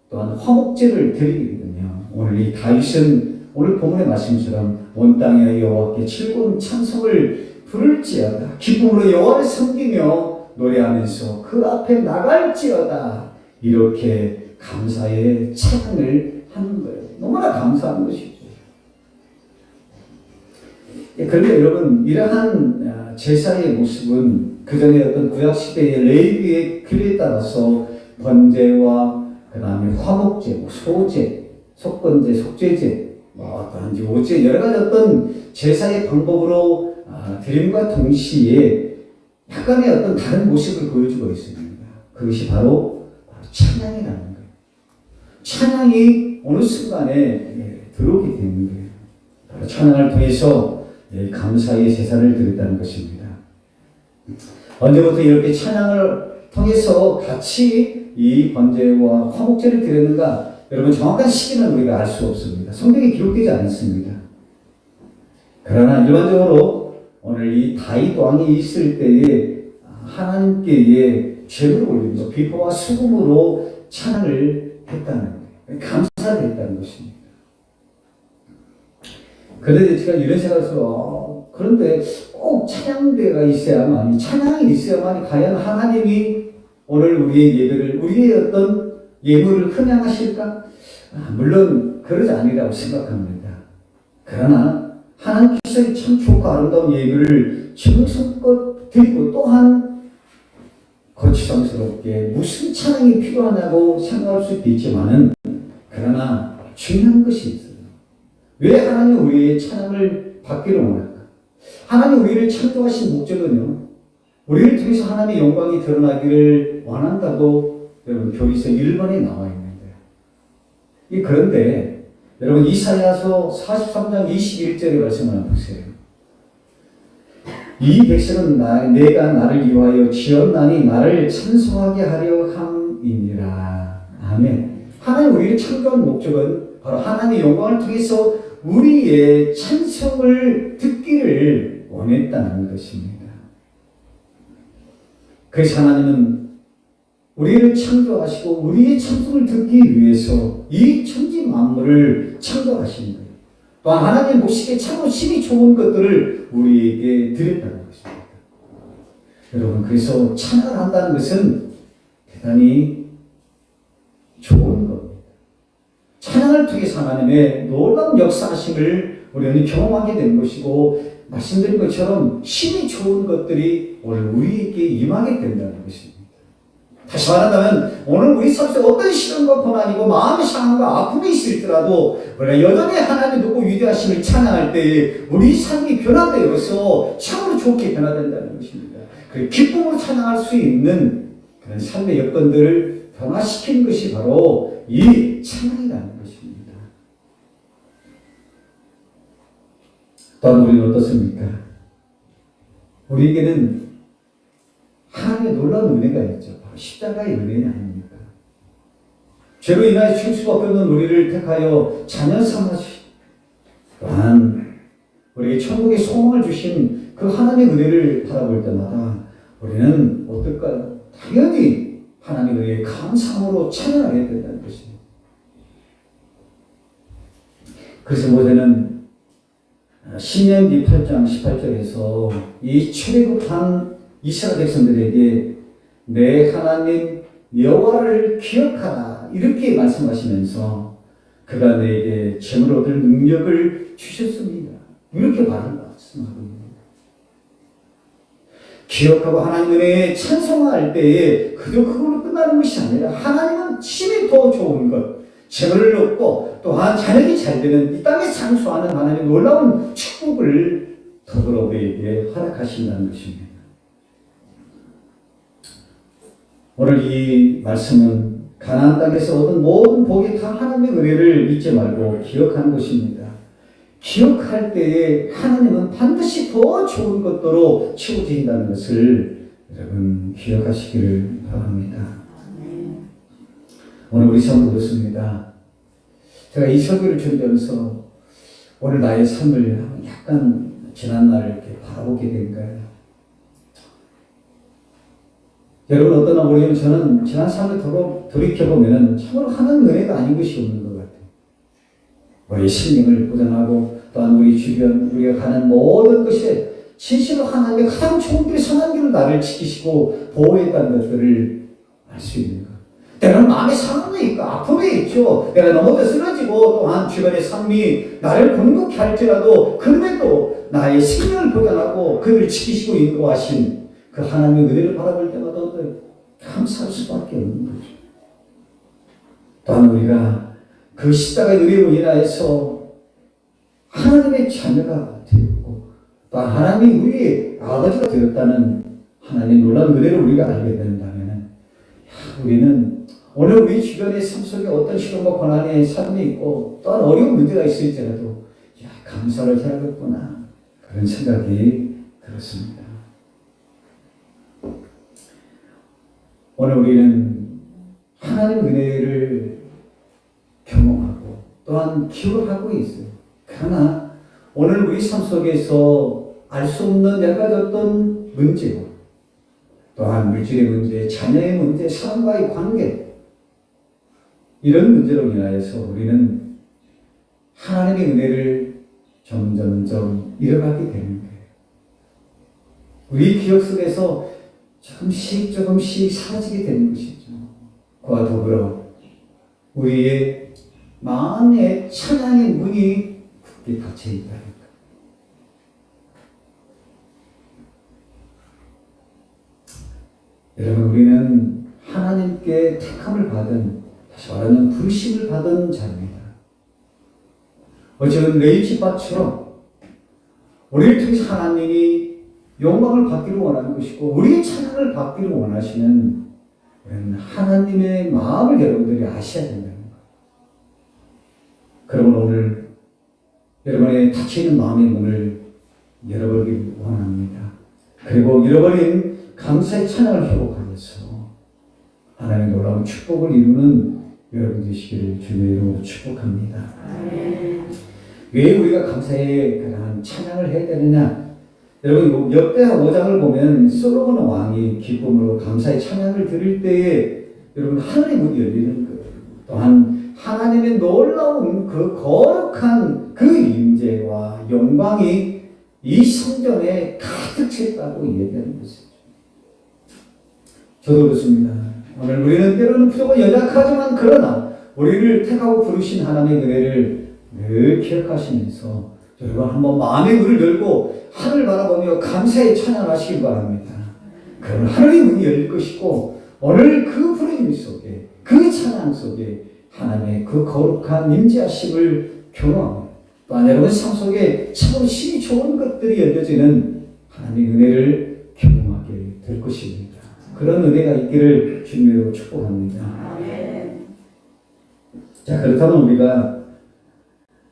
또한 화목제를 드리거든요. 오늘 이 다윗은 오늘 본문의 말씀처럼 온 땅에 여호와께 즐거운 찬송을 부를지어다. 기쁨으로 여호와를 섬기며 노래하면서 그 앞에 나갈지어다. 이렇게 감사의 찬양을 하는 거예요. 너무나 감사한 것이죠. 그런데 여러분, 이러한 제사의 모습은 그전에 어떤 구약시대의 레위기의 규례에 따라서 번제와 그 다음에 화목제, 소제, 속번제, 속죄제, 어떤 오제, 여러 가지 어떤 제사의 방법으로 드림과 동시에 약간의 어떤 다른 모습을 보여주고 있습니다. 그것이 바로 찬양이라는 거예요. 찬양이 어느 순간에 들어오게 되는 거예요. 바로 찬양을 통해서 감사의 제사를 드렸다는 것입니다. 언제부터 이렇게 찬양을 통해서 같이 이 번제와 화목제를 드렸는가? 여러분, 정확한 시기는 우리가 알 수 없습니다. 성경에 기록되지 않습니다. 그러나 일반적으로 오늘 이 다윗 왕이 있을 때에 하나님께 제물을 올리면서 비포와 수금으로 찬양을 했다는 거예요. 감사를 했다는 것입니다. 그런데 제가 이런 생각을 해서 그런데 꼭 찬양대가 있어야만이, 찬양이 있어야만이 과연 하나님이 오늘 우리의 예배를, 우리의 어떤 예물을 흥양하실까? 물론 그러지 아니라고 생각합니다. 그러나 하나님께서 참 좋고 아름다운 예물을 정성껏 드리고 또한 거추장스럽게 무슨 찬양이 필요하냐고 생각할 수도 있지만은, 그러나 중요한 것이 있어요. 왜 하나님 우리의 찬양을 받기를 원할까? 하나님 우리를 창조하신 목적은요, 우리를 통해서 하나님의 영광이 드러나기를 원한다고 여러분 교리서 1번에 나와 있는데, 그런데 여러분 이사야서 43장 21절의 말씀을 한번 보세요. 이 백성은 내가 나를 위하여 지었나니 나를 찬송하게 하려 함이니라. 아멘. 하나님 우리를 창조한 목적은 바로 하나님의 영광을 통해서 우리의 찬송을 듣기를 원했다는 것입니다. 그래서 하나님은 우리를 창조하시고 우리의 찬송을 듣기 위해서 이 천지 만물을 창조하신 거예요. 또한 하나님 목식에 참으로 심히 좋은 것들을 우리에게 드렸다는 것입니다. 여러분, 그래서 찬양을 한다는 것은 대단히 좋은 겁니다. 찬양을 통해서 하나님의 놀라운 역사하심을 우리는 경험하게 되는 것이고, 말씀드린 것처럼 심히 좋은 것들이 오늘 우리에게 임하게 된다는 것입니다. 다시 말한다면 오늘 우리 삶 속에 어떤 시련과 고난이고 마음의 상함과 아픔이 있을지라도 우리가 여전히 하나님의 높고 위대하심을 찬양할 때에 우리 삶이 변화되어서 참으로 좋게 변화된다는 것입니다. 그 기쁨으로 찬양할 수 있는 그런 삶의 여건들을 변화시키는 것이 바로 이 찬양이라는 것입니다. 또한 우리는 어떻습니까? 우리에게는 하나님의 놀라운 은혜가 있죠. 바로 십자가의 은혜 아닙니까? 죄로 인하여 죽을 수밖에 없는 우리를 택하여 자녀 삼으시, 또한 우리에게 천국의 소망을 주신 그 하나님의 은혜를 바라볼 때마다 우리는 어떨까요? 당연히 하나님의 은혜에 감사함으로 찬양하게 된다는 것입니다. 그래서 모세는 신명기 8장 18절에서 이 출애굽한 이스라엘 백성들에게 내 하나님 여호와를 기억하라 이렇게 말씀하시면서 그가 너에게 재물을 얻을 능력을 주셨습니다. 이렇게 말씀하고 있습니다. 기억하고 하나님 은혜에 찬송할 때에 그저 그걸로 끝나는 것이 아니라 하나님은 심히 더 좋은 것, 재물을 얻고 또한 자녀이 잘 되는 이 땅에 상수하는 하나님의 놀라운 축복을 더불어 우리에게 허락하신다는 것입니다. 오늘 이 말씀은 가나안 땅에서 얻은 모든 복이 다 하나님의 은혜를 잊지 말고 기억하는 것입니다. 기억할 때에 하나님은 반드시 더 좋은 것으로 채워주신다는 것을 여러분 기억하시기를 바랍니다. 오늘 우리 성도 그렇습니다. 제가 이 설교를 준비하면서 오늘 나의 삶을 약간 지난날 이렇게 바라보게 된 거예요. 여러분 어떠나 모르겠지만 저는 지난 삶을 돌이켜보면 참으로 하나님 은혜가 아닌 것이 없는 것 같아요. 우리 생명을 보존하고 또한 우리 주변 우리가 가는 모든 것에 진실로 하나님의 가장 좋은 길 선한 길로 나를 지키시고 보호했다는 것들을 알 수 있는 것. 때로는 마음의 상함이 있고 아픔이 있죠. 내가 넘어져 쓰러지고 또한 주변의 삶이 나를 곤혹해 할지라도 그럼에도 나의 생명을 보존하고 그들을 지키시고 인도하신 그 하나님의 은혜를 바라볼 때마다 감사할 수밖에 없는 거죠. 또한 우리가 그 십자가의 은혜로 인하여서 하나님의 자녀가 되었고 또 하나님이 우리의 아버지가 되었다는 하나님의 놀라운 은혜를 우리가 알게 된다면 우리는 오늘 우리 주변의 삶 속에 어떤 시련과 고난의 삶이 있고 또한 어려운 문제가 있을지라도 감사를 해야겠구나 그런 생각이 들었습니다. 오늘 우리는 하나님의 은혜를 경험하고 또한 기억하고 있어요. 그러나 오늘 우리 삶 속에서 알 수 없는 여러 가지 어떤 문제와 또한 물질의 문제, 자녀의 문제, 사람과의 관계 이런 문제로 인하여서 우리는 하나님의 은혜를 점점점 잃어가게 되는 거예요. 우리 기억 속에서 조금씩 사라지게 되는 것이죠. 그와 더불어 우리의 마음의 찬양의 문이 굳게 닫혀 있다니까. 여러분, 우리는 하나님께 택함을 받은, 다시 말하면 부르심을 받은 자입니다. 어쨌든 레이지밭처럼 우리를 통해서 하나님이 영광을 받기를 원하는 것이고 우리의 찬양을 받기를 원하시는 하나님의 마음을 여러분들이 아셔야 된다는 거예요. 그러면 오늘 여러분의 닫혀있는 마음의 문을 열어보길 원합니다. 그리고 잃어버린 감사의 찬양을 회복하면서 하나님의 놀라운 축복을 이루는 여러분 되시기를 주님의 이름으로 축복합니다. 왜 우리가 감사의 그러한 찬양을 해야 되느냐? 여러분 역대하 5장을 보면 솔로몬 왕이 기쁨으로 감사의 찬양을 드릴 때에 여러분 하늘의 문이 열리는 거예요. 또한 하나님의 놀라운 그 거룩한 그 임재와 영광이 이 성전에 가득 찼다고 얘기하는 것이죠. 저도 그렇습니다. 오늘 우리는 때로는 부족한 연약하지만 그러나 우리를 택하고 부르신 하나님의 은혜를 늘 기억하시면서 여러분 한번 마음의 문을 열고 하늘을 바라보며 감사의 찬양하시길 바랍니다. 그러면 하늘의 문이 열릴 것이고 오늘 그 부르심 속에 그 찬양 속에 하나님의 그 거룩한 임재하심을 경험하며 또한 여러분 삶 속에 참으로 심히 좋은 것들이 열려지는 하나님의 은혜를 경험하게 될 것입니다. 그런 은혜가 있기를 주님으로 축복합니다. 자, 그렇다면 우리가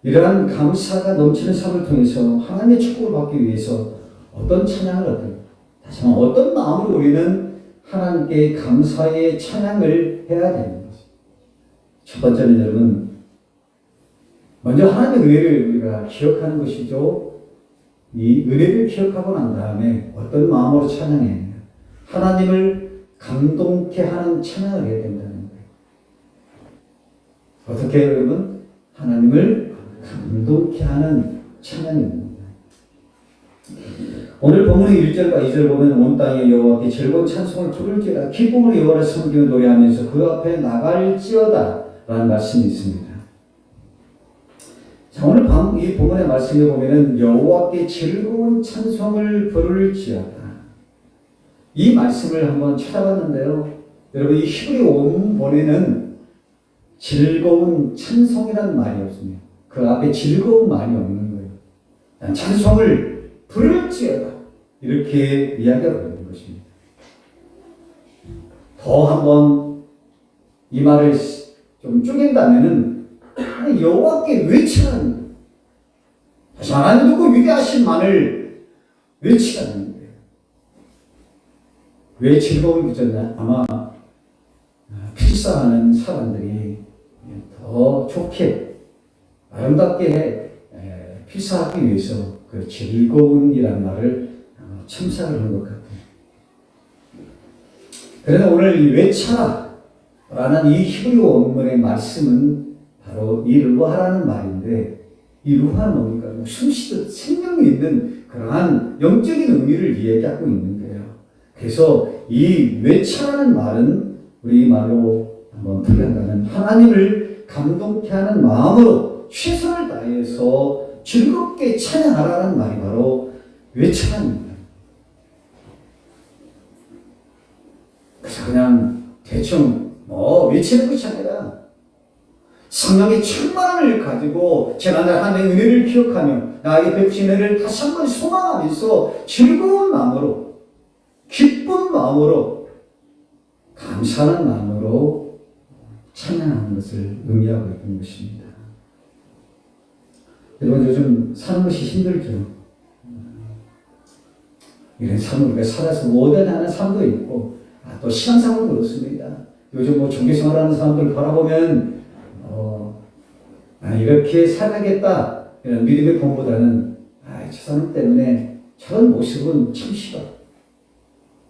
이러한 감사가 넘치는 삶을 통해서 하나님의 축복을 받기 위해서 어떤 찬양을 얻을까? 다시 한번 어떤 마음으로 우리는 하나님께 감사의 찬양을 해야 되는 것입니다. 첫 번째는 여러분 먼저 하나님의 은혜를 우리가 기억하는 것이죠. 이 은혜를 기억하고 난 다음에 어떤 마음으로 찬양해야 하냐? 하나님을 감동케 하는 찬양을 해야 된다는 거예요. 어떻게 해요, 여러분? 하나님을 감동케 하는 찬양입니다. 오늘 본문의 1절과 2절 보면 온 땅에 여호와께 즐거운 찬송을 부를지어다 기쁨으로 여호와를 섬기며 노래하면서 그 앞에 나갈지어다 라는 말씀이 있습니다. 자, 오늘 이 본문의 말씀을 보면 여호와께 즐거운 찬송을 부를지어다 이 말씀을 한번 찾아봤는데요. 여러분 이 히브리 원본에는 즐거운 찬송이라는 말이 없습니다. 그 앞에 즐거운 말이 없는 거예요. 찬송을 부를지어다 이렇게 이야기하고 있는 것입니다. 더 한번 이 말을 좀 쪼갠다면은 여호와께 외치라는 거예요. 다시 하나님 그 위대하신 만을 외치라는 거예요. 왜 즐거움이 붙였나? 아마 필사하는 사람들이 더 좋게 아름답게 필사하기 위해서 그 즐거움이라는 말을 첨삭을 한 것 같아요. 그래서 오늘 이 외쳐라 라는 이 히브리 원문의 말씀은 바로 바로 이 르화라는 말인데, 이 르화는 뭡니까? 숨쉬듯 생명이 있는 그러한 영적인 의미를 이야기하고 있는 거예요. 그래서 이 외차라는 말은 우리 말로 한번 풀이한다면 하나님을 감동케 하는 마음으로 최선을 다해서 즐겁게 찬양하라는 말이 바로 외차입니다. 그래서 그냥 대충 외치는 것이 아니라 성령의 충만함을 가지고 지난날 하나님의 은혜를 기억하며 나에게 베푸신 은혜를 다시 한번 소망하면서 즐거운 마음으로, 기쁜 마음으로, 감사하는 마음으로 찬양하는 것을 의미하고 있는 것입니다. 여러분, 요즘 사는 것이 힘들죠. 이런 삶을 우리가 살아서 못하는 삶도 있고, 또 신앙생활도 그렇습니다. 요즘 종교생활하는 사람들 바라보면 이렇게 살아야겠다 이런 믿음의 본보다는 저 사람 때문에 저런 모습은 참 싫어.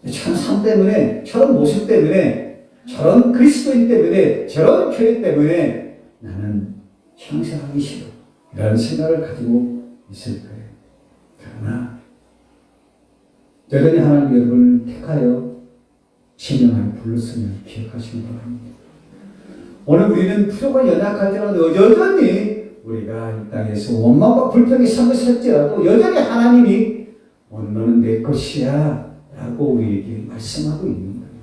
저런 삶 때문에, 저런 모습 때문에, 저런 그리스도인 때문에, 저런 교회 때문에 나는 신앙생활하기 싫어. 이런 생각을 가지고 있을 거예요. 그러나 여전히 하나님 여러분을 택하여 지명하여 불렀으면 기억하시기 바랍니다. 오늘 우리는 부족한 연약할지라도 여전히 우리가 이 땅에서 원망과 불평의 삶을 살지라도 여전히 하나님이 너는 내 것이야 라고 우리에게 말씀하고 있는 거예요.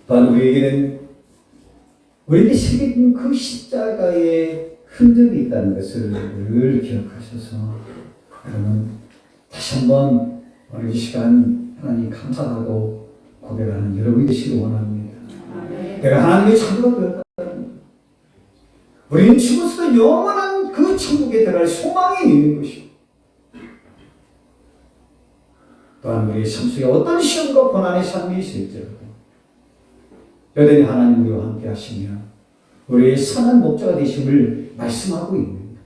또한 우리에게는 우리에게 새긴 그 십자가의 흔적이 있다는 것을 늘 기억하셔서 그러면 다시 한번 오늘 이 시간 하나님 감사하고 고백하는 여러분이 되시길 원합니다. 내가 하나님의 자녀가 되었다는 우리는 죽어서도 영원한 그 천국에 들어갈 소망이 있는 것이고 또한 우리의 삶 속에 어떤 시험과 고난의 삶이 있을지라도 여전히 하나님 우리와 함께 하시며 우리의 선한 목자가 되심을 말씀하고 있습니다.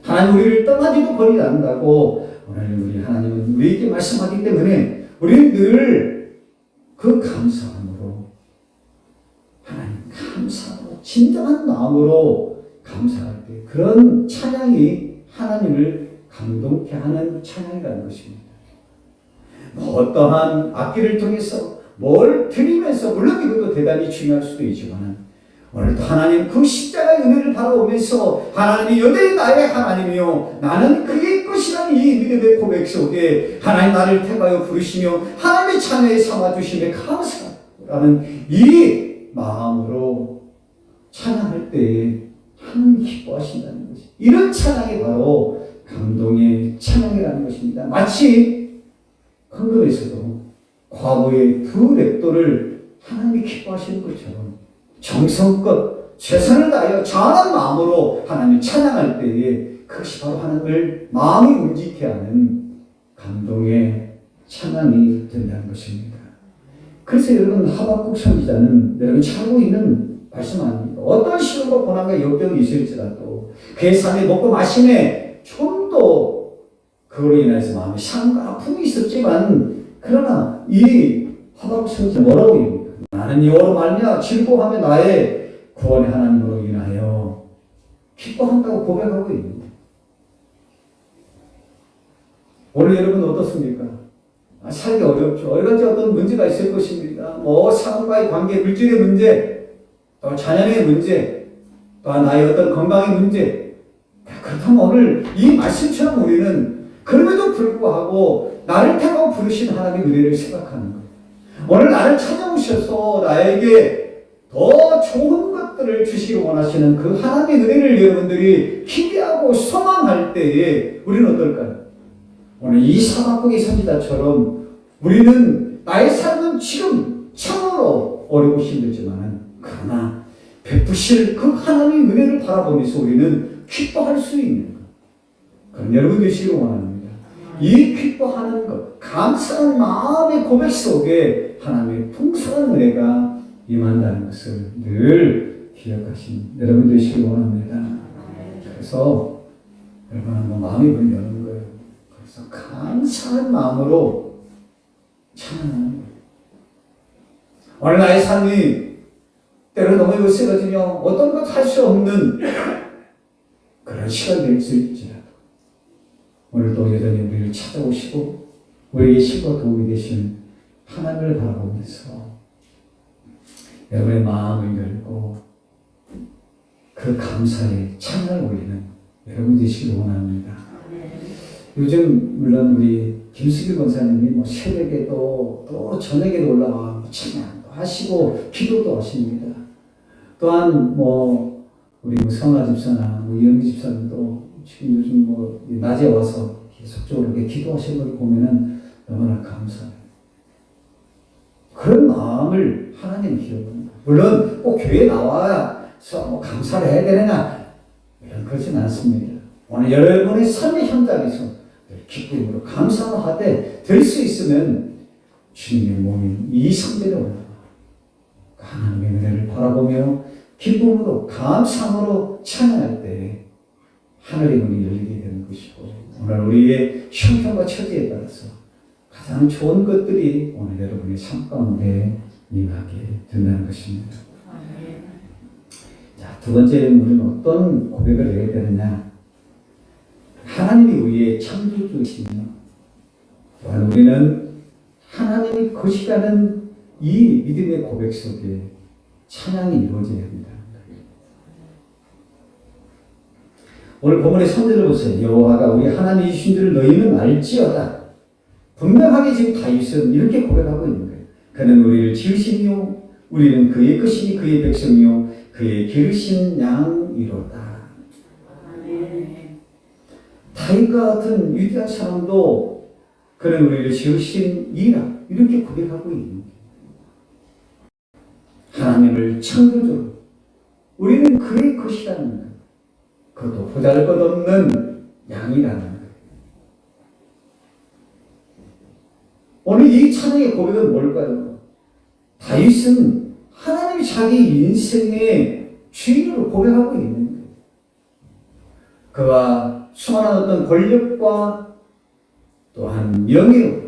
하나님 우리를 떠나지도 버리지 않는다고 오늘 우리 하나님은 우리에게 말씀하기 때문에 우리는 늘 그 감사함으로 하나님 감사하고 진정한 마음으로 감사할 때 그런 찬양이 하나님을 감동케 하는 찬양이라는 것입니다. 어떠한 악기를 통해서 뭘 드리면서 물론 이것도 대단히 중요할 수도 있지만 오늘도 하나님 그 십자가의 은혜를 바라보면서 하나님이 여전히 나의 하나님이요 나는 그의 것이라는 이 믿음의 고백 속에 하나님 나를 택하여 부르시며 하나님의 자녀에 삼아주심에 감사하라는 이 마음으로 찬양할 때에 하나님 기뻐하신다는 것이 이런 찬양이 바로 감동의 찬양이라는 것입니다. 마치 헌금에서도 과거의 두 렉도를 하나님이 기뻐하시는 것처럼 정성껏 최선을 다하여 전한 마음으로 하나님을 찬양할 때에 그것이 바로 하나님을 마음이 움직이게 하는 감동의 찬양이 된다는 것입니다. 그래서 여러분 하박국 선지자는 여러분 잘 알고 있는 말씀 아닙니까? 어떤 시험과 고난과 역경이 있을지라도 그의 삶에 먹고 마심에 좀 더 그로 인해서 마음에 상과 아픔이 있었지만 그러나 이 하박국 선지자 뭐라고 얘기합니까? 나는 여호와로 말미암아 즐거워하며 나의 구원의 하나님으로 인하여 기뻐한다고 고백하고 있는데 오늘 여러분 어떻습니까? 살기 어렵죠. 여러 가지 어떤 문제가 있을 것입니다. 사람과의 관계, 물질의 문제, 또 자녀의 문제, 또 나의 어떤 건강의 문제. 그렇다면 오늘 이 말씀처럼 우리는 그럼에도 불구하고 나를 택하고 부르신 하나님의 은혜를 생각하는 거예요. 오늘 나를 찾아오셔서 나에게 더 좋은 것들을 주시기 원하시는 그 하나님의 은혜를 여러분들이 기대하고 소망할 때에 우리는 어떨까요? 오늘 이 하박국의 선지자처럼 우리는 나의 삶은 지금 참으로 어렵고 힘들지만 그러나 베푸실 그 하나님의 은혜를 바라보면서 우리는 기뻐할 수 있는 것. 그럼 여러분 되시길 원합니다. 이 기뻐하는 것, 감사한 마음의 고백 속에 하나님의 풍성한 은혜가 임한다는 것을 늘 기억하신 여러분 되시길 원합니다. 그래서 여러분 한번 마음의 문을 여는 거예요. 그래서 감사한 마음으로 찬양하는 거예요. 오늘 나의 삶이 때로 너무 쓰러지며 어떤 것 할 수 없는 그런 시간이 될 수 있지라도 오늘도 여전히 우리를 찾아오시고 우리에게 힘과 도움이 되시는 하나님을 바라보면서 여러분의 마음을 열고 그 감사의 찬양을 올리는 여러분 되시길 원합니다. 요즘 물론 우리 김수길 권사님이 뭐 새벽에도 또 저녁에도 올라와 찬양도 하시고 기도도 하십니다. 또한 뭐 우리 성아 집사나 이영희 집사님도 지금 요즘 뭐 낮에 와서 계속적으로 이렇게 기도하시는 걸 보면은 너무나 감사해요. 그런 마음을 하나님 기억합니다. 물론 꼭 교회에 나와서 뭐 감사를 해야 되느냐 이런 그렇지는 않습니다. 오늘 여러분의 삶의 현장에서 기쁨으로 감사를 하되 될 수 있으면 주님의 몸인 이 성전에 올라가 하나님의 은혜를 바라보며 기쁨으로 감사함으로 찬양할 때 하늘의 문이 열리게 되는 것이고 오늘 우리의 형편과 처지에 따라서 가장 좋은 것들이 오늘 여러분의 삶 가운데 임하게 된다는 것입니다. 자, 두 번째는 우리는 어떤 고백을 해야 되느냐? 하나님이 우리의 창조주시며 또한 우리는 하나님이 것이라는 이 믿음의 고백 속에 찬양이 이루어져야 합니다. 오늘 본문의 3절을 보세요. 여호와가 우리 하나님이신 줄 너희는 알지어다. 분명하게 지금 다윗은 이렇게 고백하고 있는 거예요. 그는 우리를 지으시며 우리는 그의 것이니 그의 백성이요 그의 기르신 양이로다. 다윗과 같은 위대한 사람도 그는 우리를 지으신 이라 이렇게 고백하고 있는 거예요. 하나님을 창조주로 우리는 그의 것이라는 거예요. 그것도 보잘것없는 양이라는 거예요. 오늘 이 찬양의 고백은 뭘까요? 다윗은 하나님이 자기 인생의 주인으로 고백하고 있는 거예요. 그와 수많은 어떤 권력과 또한 명예로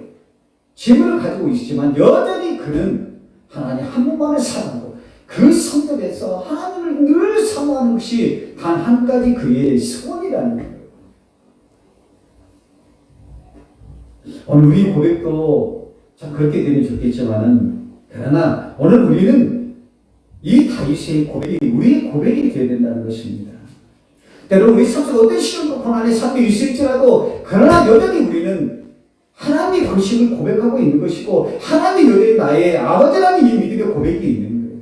재물을 가지고 있지만 여전히 그는 하나님 한 분만을 사랑하고 그 성전에서 하나님을 늘 사모하는 것이 단 한 가지 그의 소원이라는 거예요. 오늘 우리 고백도 참 그렇게 되면 좋겠지만은 그러나 오늘 우리는 이 다윗의 고백이 우리의 고백이 되어야 된다는 것입니다. 때로 우리 삶 속에 어떤 시험과 고난의 삶이 있을지라도 그러나 여전히 우리는 하나님의 것임을 고백하고 있는 것이고 하나님이 여전히 나의 아버지라는 이 믿음의 고백이 있는 거예요.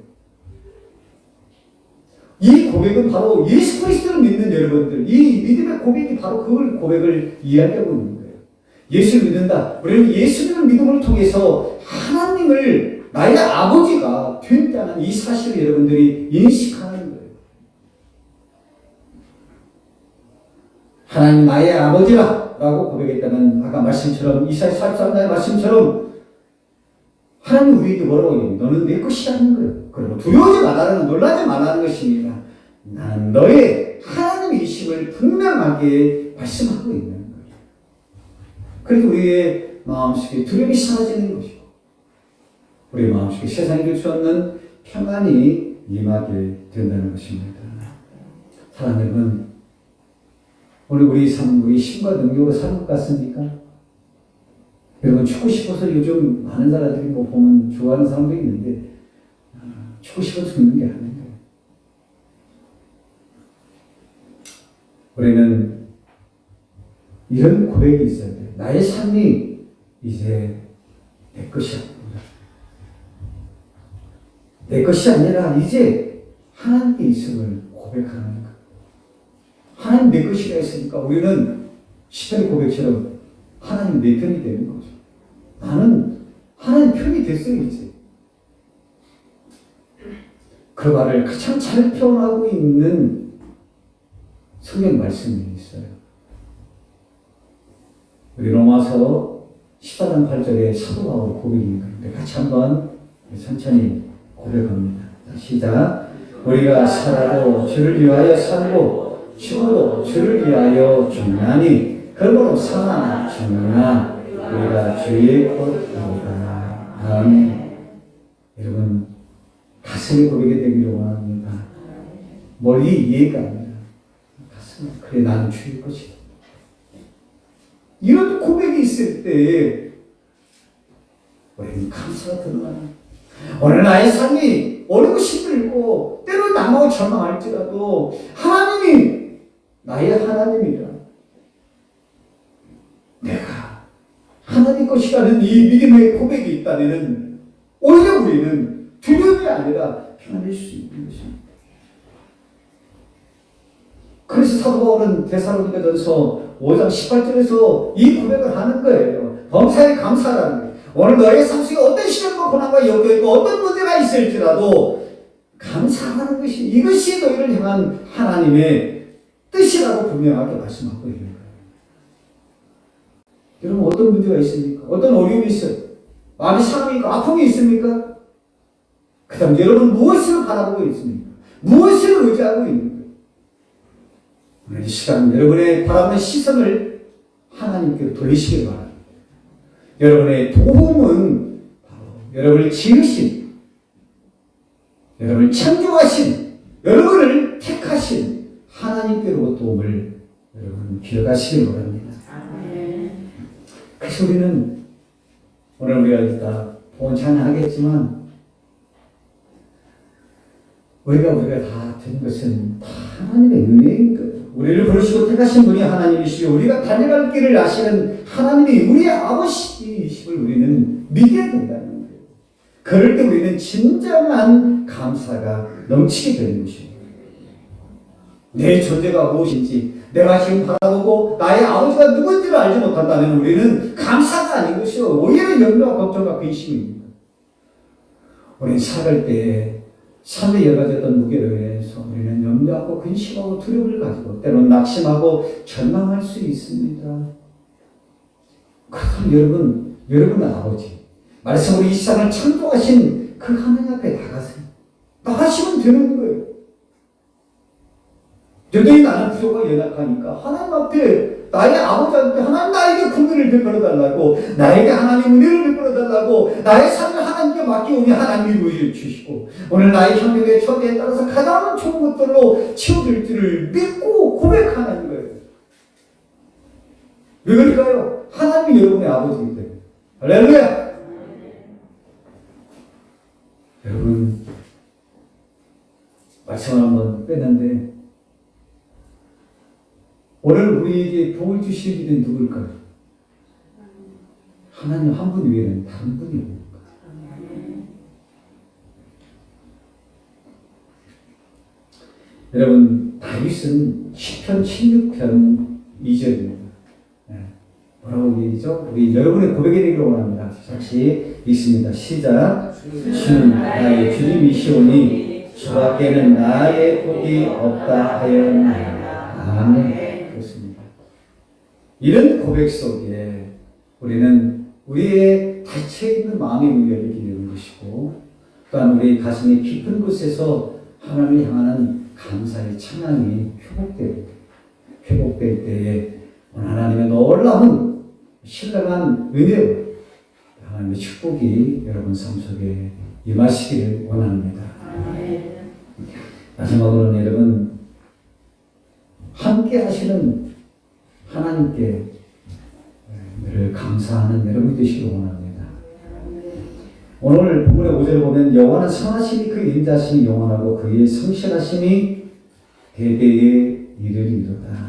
이 고백은 바로 예수 그리스도를 믿는 여러분들 이 믿음의 고백이 바로 그 고백을 이야기하고 있는 거예요. 예수를 믿는다. 우리는 예수님을 믿음을 통해서 하나님을 나의 아버지가 된다는 이 사실을 여러분들이 인식하는 거예요. 하나님 나의 아버지라 라고 고백했다면 아까 말씀처럼 이사야 43장의 말씀처럼 하나님 우리에게 뭐라고 해요? 너는 내 것이라는 거예요. 그리고 두려워하지 말라는 놀라지 말라는 것입니다. 나는 너의 하나님이심을 분명하게 말씀하고 있는 거예요. 그래서 우리의 마음속에 두려움이 사라지는 것이고 우리의 마음속에 세상에 줄 수 없는 평안이 임하게 된다는 것입니다. 사랑하는 여러분, 오늘 우리 삶, 우리 힘과 능력으로 사는 것 같습니까? 여러분 죽고 싶어서 요즘 많은 사람들이 뭐 보면 좋아하는 사람도 있는데 죽고 싶어서 죽는 게 아닌 거예요. 우리는 이런 고백이 있어야 돼요. 나의 삶이 이제 내 것이 아닙니다. 내 것이 아니라 이제 하나님의 있음을 고백하는 거예요. 하나님 내 것이라 했으니까 우리는 시편 고백처럼 하나님 내 편이 되는 거죠. 나는 하나님 편이 됐어요, 이제. 그 말을 가장 잘 표현하고 있는 성경 말씀이 있어요. 우리 로마서 14장 8절에 사도 바울 고백입니다. 같이 한번 천천히 고백합니다. 시작. 우리가 살아도 주를 위하여 살고 죽어도 주를 위하여 죽나니 그러므로 사나 죽나 우리가 주의 것이로다. 아멘. 여러분 가슴 가슴의 고백이 되기를 원합니다. 머리 이해가 아니라 가슴. 그래 나는 주일 것이다. 이런 고백이 있을 때 우리는 감사가 드러나는. 오늘 나의 삶이 어렵고 힘들고 때로는 남하고 절망할지라도 하나님이 나의 하나님이라. 내가 하나님 것이라는 이 믿음의 고백이 있다면 오히려 우리는 두려움이 아니라 평안할 수 있는 것입니다. 그래서 사도 바울은 데살로니가전서 5장 18절에서 이 고백을 하는 거예요. 범사에 감사하라는 거예요. 오늘 너의 삶 속에 어떤 시련과 고난과 역경이고 어떤 문제가 있을지라도 감사하는 것이 이것이 너희를 향한 하나님의 뜻이라고 분명하게 말씀하고 있는 거예요. 여러분 어떤 문제가 있습니까? 어떤 어려움이 있어요? 마음이 상함이니까 아픔이 있습니까? 그 다음 여러분 무엇을 바라보고 있습니까? 무엇을 의지하고 있는 거예요? 오늘 이 시간 여러분의 바라보는 시선을 하나님께 돌리시길 바랍니다. 여러분의 도움은 바로 여러분을 지으신, 여러분을 창조하신, 여러분을 택하신 하나님께로 도움을 여러분 기억하시길 바랍니다. 그래서 우리는 오늘 우리가 이따 보온 찬양하겠지만 우리가 다 된 것은 다 하나님의 은혜인 거예요. 우리를 부르시고 택하신 분이 하나님이시고 우리가 달려갈 길을 아시는 하나님이 우리의 아버지이심을 우리는 믿어야 된다는 거예요. 그럴 때 우리는 진정한 감사가 넘치게 되는 것입니다. 내 존재가 무엇인지 내가 지금 바라보고 나의 아버지가 누군지를 알지 못한다면 우리는 감사가 아닌 것이요 오히려 염려와 걱정과 근심입니다. 우리는 살아갈 때 삶의 여러 가지 어떤 무게로 인해서 우리는 염려하고 근심하고 두려움을 가지고 때로는 낙심하고 절망할 수 있습니다. 그럼 여러분의 아버지 말씀으로 이 세상을 창조하신 그 하나님 앞에 나가시면 되는 거예요. 여전히 나는 부족하고 연약하니까 하나님 앞에 나의 아버지한테 하나님 나에게 긍휼을 베풀어달라고 나에게 하나님 은혜를 베풀어달라고 나의 삶을 하나님께 맡기오니 하나님이 우리를 주시고 오늘 나의 형편의 처지에 따라서 가장 좋은 것들로 채워줄 줄을 믿고 고백하는 거예요. 왜 그럴까요? 하나님이 여러분의 아버지이기 때문에. 할렐루야! 여러분 말씀을 한번 뺐는데 오늘 우리에게 복을 주실 일은 누굴까요? 하나님 한 분 외에는 다른 분이 없는 거예요. 여러분 다윗은 시편 16편 2절입니다. 뭐라고 얘기죠? 우리 여러분의 고백이 되기를 원합니다. 같이 읽습니다. 시작. 주는 나의 주님이시오니 주밖에는 나의 복이 없다 하였나이다. 아멘. 그렇습니다. 이런 고백 속에 우리는 우리의 닫혀있는 마음의 문을 열리게 되는 것이고 또한 우리 가슴의 깊은 곳에서 하나님을 향하는 감사의 찬양이 회복될 때에 하나님의 놀라운 신령한 은혜와 하나님의 축복이 여러분 삶 속에 임하시기를 원합니다. 마지막으로는 여러분 함께 하시는 하나님께 늘 감사하는 여러분이 되시길 원합니다. 오늘 본문의 5절을 보면 여호와는 선하심이 그 인자심이 영원하고 그의 성실하심이 대대에 이르리로다.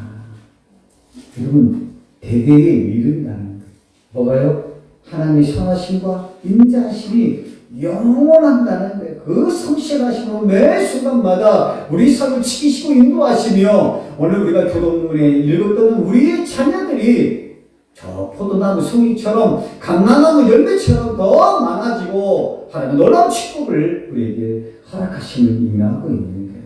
여러분 대대에 이른다는 거예요. 뭐가요? 하나님의 선하심과 인자심이 영원한다는 거예요. 그 성실하심으로 매 순간마다 우리 삶을 지키시고 인도하시며 오늘 우리가 교동문에 읽었던 우리의 자녀들이 저 포도나무 송이처럼 감람나무 열매처럼 더 많아지고 하나님의 놀라운 축복을 우리에게 허락하심을 의미하고 있는 거예요.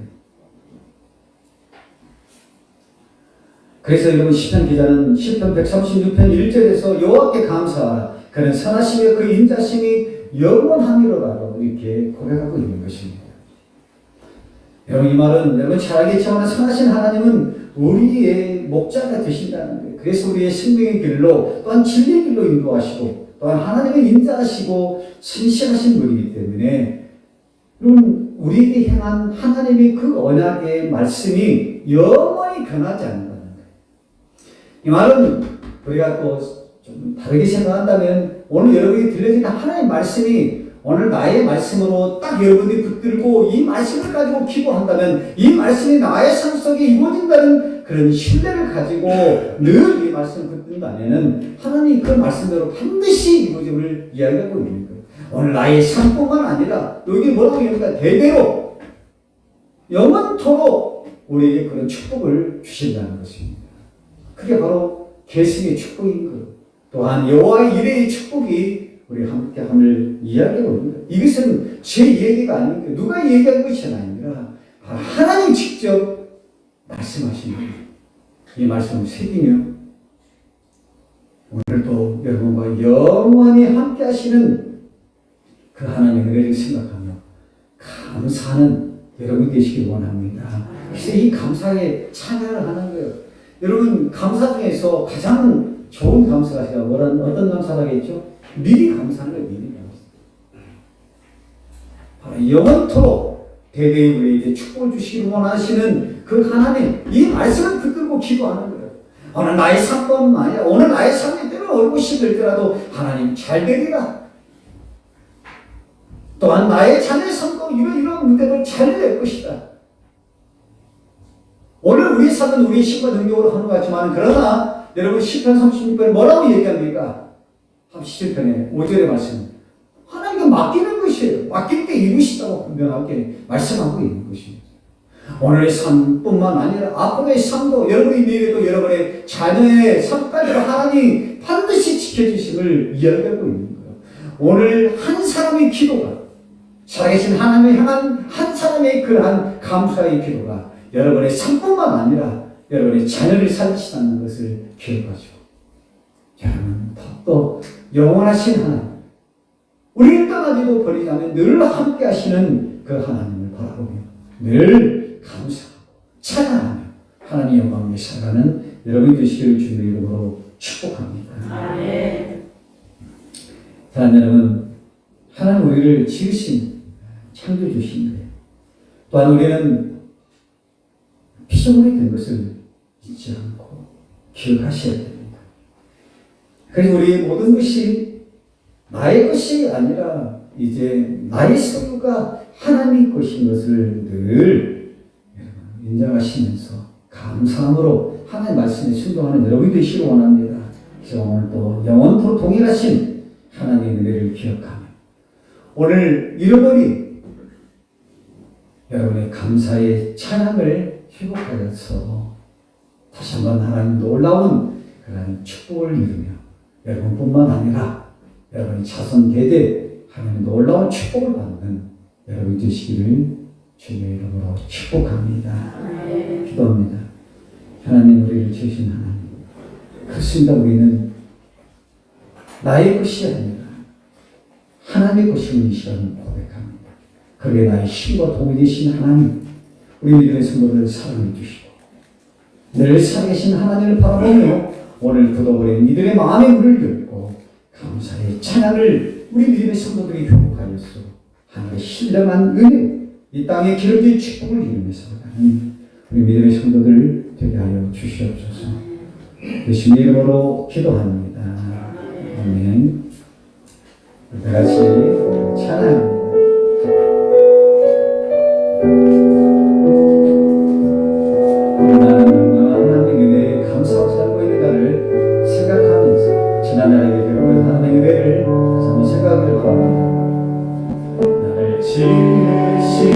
그래서 여러분 시편 기자는 시편 136편 1절에서 여호와께 감사하라. 그는 선하시며 그 인자심이 영원함이로라고 이렇게 고백하고 있는 것입니다. 여러분 이 말은 여러분 잘 알겠지만 선하신 하나님은 우리의 목자가 되신다는 거예요. 그래서 우리의 생명의 길로 또한 진리의 길로 인도하시고 또한 하나님은 인자하시고 신실하신 분이기 때문에 여러분, 우리에게 행한 하나님의 그 언약의 말씀이 영원히 변하지 않는다는 거예요. 이 말은 우리가 또 좀 다르게 생각한다면 오늘 여러분이 들려진 하나님의 말씀이 오늘 나의 말씀으로 딱 여러분들이 붙들고 이 말씀을 가지고 기도한다면 이 말씀이 나의 삶 속에 이루어진다는 그런 신뢰를 가지고 늘 이 말씀을 붙든다면 하나님이 그 말씀대로 반드시 이루어짐을 이야기하고 있는 거예요. 오늘 나의 삶뿐만 아니라 여기 뭐라고 얘기합니까? 대대로 영원토록 우리에게 그런 축복을 주신다는 것입니다. 그게 바로 계승의 축복인 거예요. 또한 여호와의 이레의 축복이 우리 함께함을 이야기하고 있는 거예요. 이것은 제 얘기가 아닙니다. 누가 얘기한 것이 아니라 하나님 직접 말씀하신 거예요. 이 말씀을 새기며 오늘도 여러분과 영원히 함께 하시는 그 하나님의 은혜를 생각하며 감사하는 여러분 되시길 원합니다. 그래서 이 감사에 찬양을 하는 거예요. 여러분, 감사 중에서 가장 좋은 감사가 제가 어떤 감사가 겠죠? 미리 감사하는 거예요. 미리 감사. 바로 영원토록 대대의 우리에게 축복을 주시길 원하시는 그 하나님, 이 말씀을 붙들고 기도하는 거예요. 오늘 나의 삶뿐만 아니라 오늘 나의 삶이 때로 어렵고 힘들더라도 하나님 잘 되리라. 또한 나의 자녀의 삶도 이런 문제를 잘 낼 것이다. 오늘 우리 삶은 우리의 힘과 능력으로 하는 것 같지만 그러나 여러분 시편 36편에 뭐라고 얘기합니까? 37편에 5절의 말씀. 하나님께 맡기는 것이에요. 맡길 때 이루시다고 분명하게 말씀하고 있는 것입니다. 오늘의 삶뿐만 아니라 앞으로의 삶도 여러분의 미래도 여러분의 자녀의 삶까지도 하나님 반드시 지켜주심을 이야기하고 있는 거예요. 오늘 한 사람의 기도가 살아계신 하나님을 향한 한 사람의 그러한 감사의 기도가 여러분의 삶뿐만 아니라 여러분의 자녀를 살리시다는 것을 기억하시고 여러분 더욱더 영원하신 하나님 우리를 떠나지도 버리지 않는 늘 함께 하시는 그 하나님을 바라보며 늘 감사하고 찬양하며 하나님의 영광을 살아가는 여러분이 되시기를 주님의 이름으로 축복합니다. 아멘. 자, 여러분 하나님 우리를 지으신 창조주신 거예요. 또한 우리는 피조물이 된 것을 잊지 않고 기억하셔야 됩니다. 그래서 우리의 모든 것이 나의 것이 아니라 이제 나의 소유가 하나님의 것인 것을 늘 인정하시면서 감사함으로 하나님의 말씀에 순종하는 여러분이 되시기 원합니다. 그래서 오늘도 영원토록 동일하신 하나님의 은혜를 기억하며 오늘 잃어버린 여러분의 감사의 찬양을 회복하여서 다시 한번 하나님 놀라운 그런 축복을 이루며 여러분뿐만 아니라 여러분의 자손 대대 하나님 놀라운 축복을 받는 여러분 되시기를 주님의 이름으로 축복합니다. 네. 기도합니다. 하나님 우리를 지으신 하나님 그렇습니다. 우리는 나의 것이 아니라 하나님의 것임을 이 시간에 고백합니다. 그게 나의 힘과 도움이 되신 하나님 우리 믿음의 성도를 사랑해 주시고 늘 살아계신 하나님을 바라보며 오늘 굳어버린 이들의 마음의 문을 열고 감사의 찬양을 우리 믿음의 성도들이 회복하여서 하나님의 신령한 은혜 이 땅에 기름진 축복을 이루면서 가는 우리 믿음의 성도들 되게 하여 주시옵소서. 예수님의 이름으로 기도합니다. 아멘. 다 같이 찬양합니다. 지난날에 여러분 하나님의 은혜를 참 생각하기를 바랍니다. 나를 지으신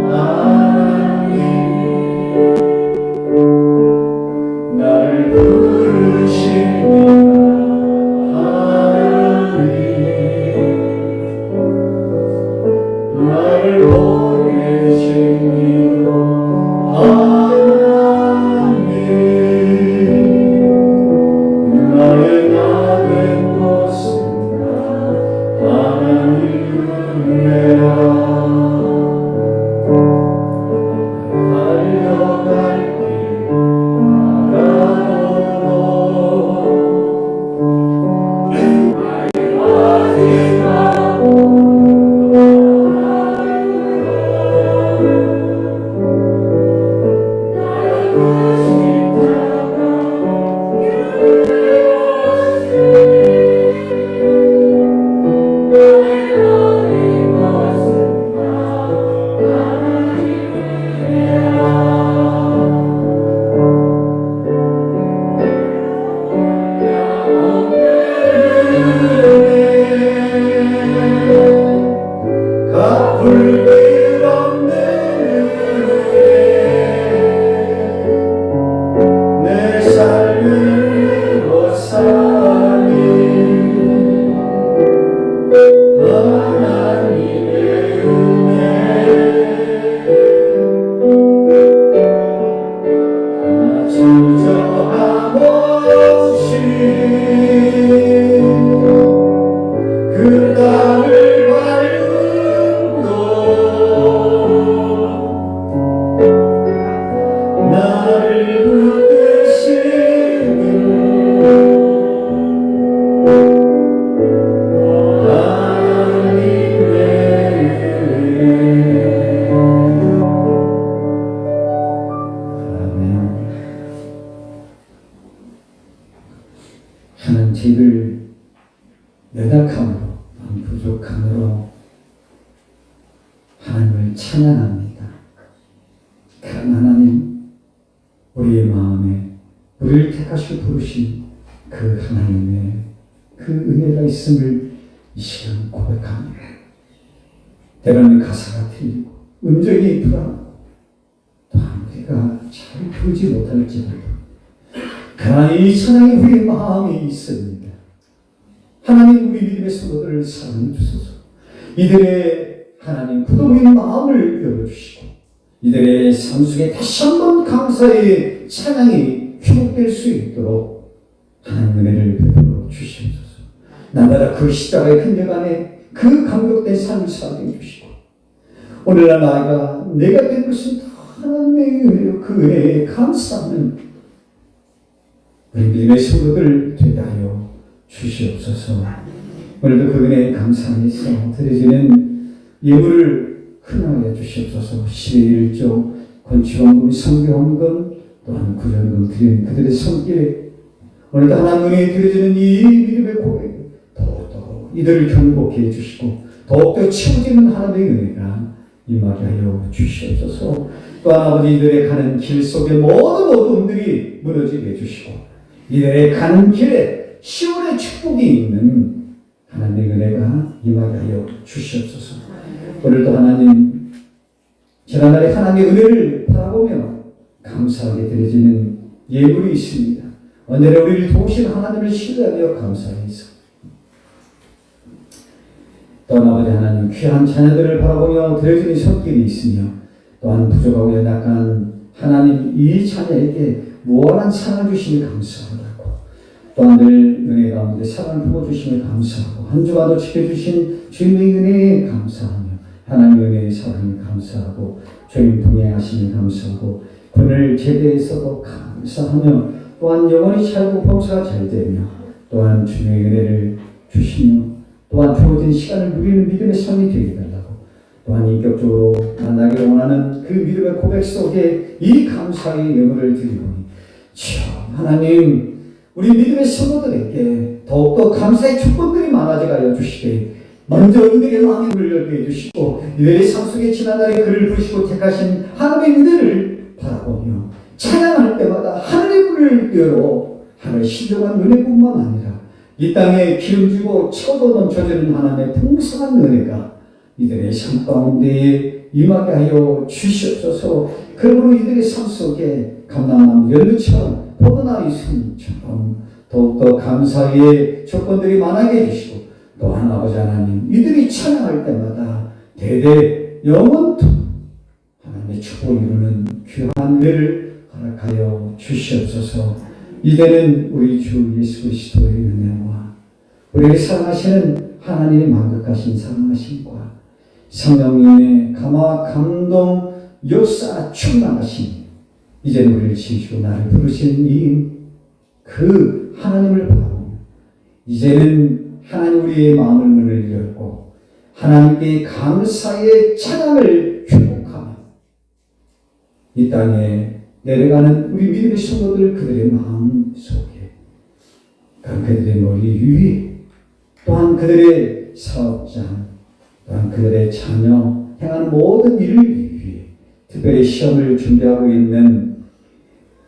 하나님 나를 부르신 하나님 나를 보내신 하나님 하나님을 찬양합니다. 그런 하나님, 우리의 마음에 우리를 택하시고 부르신 그 하나님의 그 은혜가 있음을 이 시간 고백합니다. 때로는 가사가 틀리고 음정이 불안하고 또한 우리가 잘 부르지 못할지라도 그러나 이 찬양이 우리의 마음에 있습니다. 하나님, 우리 믿음의 성도들을 사랑해 주소서. 이들의 하나님 굳어버린 마음을 열어주시고 이들의 삶 속에 다시 한번 감사의 찬양이 회복될 수 있도록 하나님 은혜를 베풀어 주시옵소서. 날마다 그 십자가의 흔적 안에 그 감격된 삶을 살게 해주시고 오늘날 내가 된 것은 다 하나님의 은혜요, 그 은혜에 감사하는 우리 믿음의 성도들 되게 하여 주시옵소서. 오늘도 그 은혜에 감사해서 드려지는 예물을 흔하게 주시옵소서. 10의 1조, 건축원금, 성교원금, 또한 구전금 드린 그들의 손길에 오늘도 하나님 은혜에 드려지는 이 믿음의 고백 더욱더 이들을 경복해 주시고 더욱더 채워지는 하나님의 은혜가 임하게 하여 주시옵소서. 또한 아버지, 이들의 가는 길 속에 모든 어둠들이 무너지게 해주시고 이들의 가는 길에 시온의 축복이 있는 하나님의 은혜가 임하게 하여 주시옵소서. 오늘도 하나님, 지난날에 하나님의 은혜를 바라보며 감사하게 드려지는 예물이 있습니다. 언제나 우리를 도우신 하나님을 신뢰하며 감사해서 또한 아버지 하나님, 귀한 자녀들을 바라보며 드려지는 손길이 있으며 또한 부족하고 연약한 하나님, 이 자녀에게 무한한 사랑을 주시니 감사하고 또한 늘 은혜 가운데 사랑을 부어주시니 감사하고 한 주간도 지켜주신 주님의 은혜에 감사하며 하나님의 은혜의 사랑에 감사하고 주님 동행하시니 감사하고 그늘 제대에서도 감사하며 또한 영원히 살고 범사가 잘 되며 또한 주님의 은혜를 주시며 또한 주어진 시간을 누리는 믿음의 삶이 되게 달라고 또한 인격적으로 만나기를 원하는 그 믿음의 고백 속에 이 감사의 예물을 드리오니 주여 하나님, 우리 믿음의 성도들에게 더욱더 감사의 축복들이 많아지게 하여 주시되 먼저 이들의 마음에 문을 열게 해주시고 이들의 삶 속에 지난날에 그를 부르시고 택하신 하나님의 은혜를 바라보며 찬양할 때마다 하늘의 문을 열어 하늘 신령한 은혜뿐만 아니라 이 땅에 기름지고 채워도 넘쳐지는 하나님의 풍성한 은혜가 이들의 삶 가운데에 임하게 하여 주시옵소서. 그러므로 이들의 삶 속에 감람나무 열매처럼 포도나무 순처럼 더욱더 감사의 조건들이 많아게 해주시고 또한 아버지 하나님, 이들이 찬양할 때마다 대대 영원토록 하나님의 축복을 이루는 귀한 은혜를 허락하여 주시옵소서. 이제는 우리 주 예수 그리스도의 은혜와 우리를 사랑하시는 하나님의 만극하신 사랑하심과 성령님의 감화 감동 역사 충만하심, 이제는 우리를 지으시고 나를 부르시는 이 그 하나님을 바라보며 이제는 하나님 우리의 마음을 문을 열고 하나님께 감사의 찬양을 회복하며 이 땅에 내려가는 우리 믿음의 성도들 그들의 마음 속에 또한 그들의 머리 위에 또한 그들의 사업장 또한 그들의 자녀 행하는 모든 일을 위해 특별히 시험을 준비하고 있는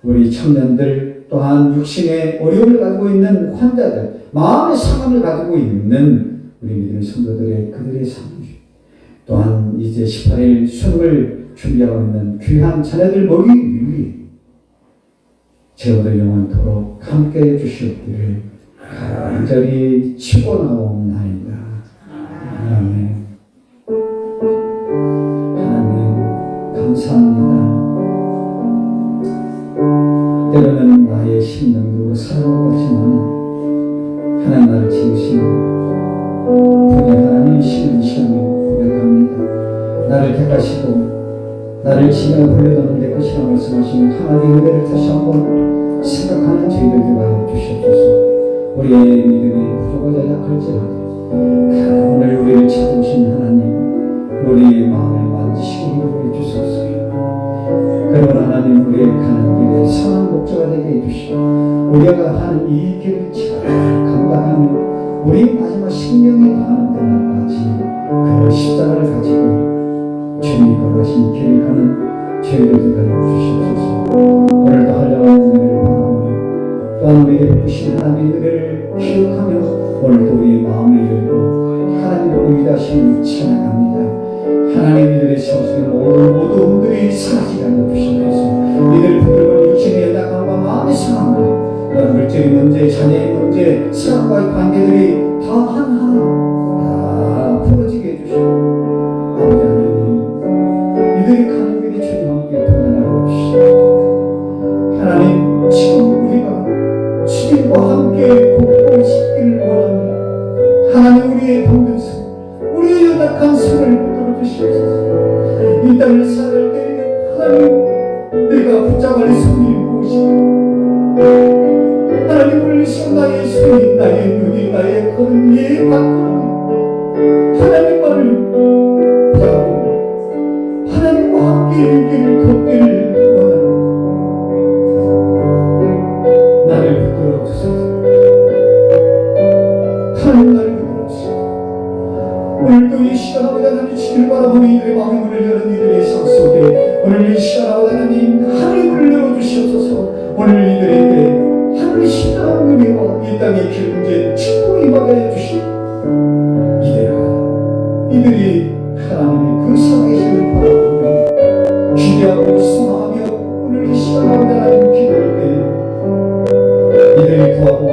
우리 청년들 또한 육신의 어려움을 가지고 있는 환자들 마음의 상함을 가지고 있는 우리 믿음의 성도들의 그들의 삶 또한 이제 18일 수능을 준비하고 있는 귀한 자녀들 머리 위에 제오들 영원토록 함께해 주시옵기를 간절히 치고 나옵나이다. 아멘. 하나님 감사합니다. 때로는 나의 심령으로 살아가지만 하나님 나를 지으신 분이 하나님이시는 시간을 고백합니다. 나를 택하시고 나를 지며 불러놓는 내 것이라 말씀하신 하나님의 은혜를 다시 한번 생각하는 저희들 되게 주시옵소서. 우리의 믿음이 부족하고 연약할지라도 오늘 우리를 찾으신 하나님 우리의 마음을 만지시고 위로해 주소서. 그러므로 하나님 우리의 가는 길에 선한 목자가 되게 해주시고 우리가 하는 이 길을 잘 감당하며 우리 마지막 생명에 다하는 그날까지 그 십자가를 가지고 주님이 걸어가신 길을 가는 저희들도 되어 주시옵소서. 오늘도 한량한 은혜를 바라보며 또한 우리에게 부르신 하나님의 은혜를 기억하며 오늘도 우리의 마음을 열고 하나님을 의지하심을 찬양합니다. 하나님 이들의 성숙의 모든 어두움들이 사라지게 하여 주시옵소서. 이들 부들고 육신의 연약함과 마음의 상함을 물질의 문제, 자녀의 문제, 사람과의 관계들이 다 하나하나 다 풀어지게 해주시고 아버지 하나님 이들이 가는 길이 주님 함께 평안하게 해주시고 하나님 지금 우리가 주님과 함께 걷고 싶기를 원합니다. 하나님 우리의 병든성 우리의 연약한 손을 붙들어 주시옵소서. 이 땅을 살을 때 하나님 내가 붙잡을 손이 무엇인가 하나님 우리 손 나의 손이 나의 눈이 나의 걸음 예 발걸음이 하나님만을 바라보고 하나님과 함께 이 길을 걷기를 원합니다. 나를 붙들어 주소서. 하나님 나를 붙들어 주소서. 오늘도 이 시간 아버지 하나님 주를 바라보며 이들의 마음의 문을 여는 이들의 삶 속에 오늘 이 시간 아버지 하나님 하늘의 문을 열어주시옵소서. 오늘 이들에게 하늘의 신령한 은혜와 이 땅의 길문제 축복이 임하게 해주시고 이들이 하나님의 그 살아계심을 바라보며 기대하고 소망하며 오늘 이 시간 아버지 하나님 기도할 때 이들이 구하고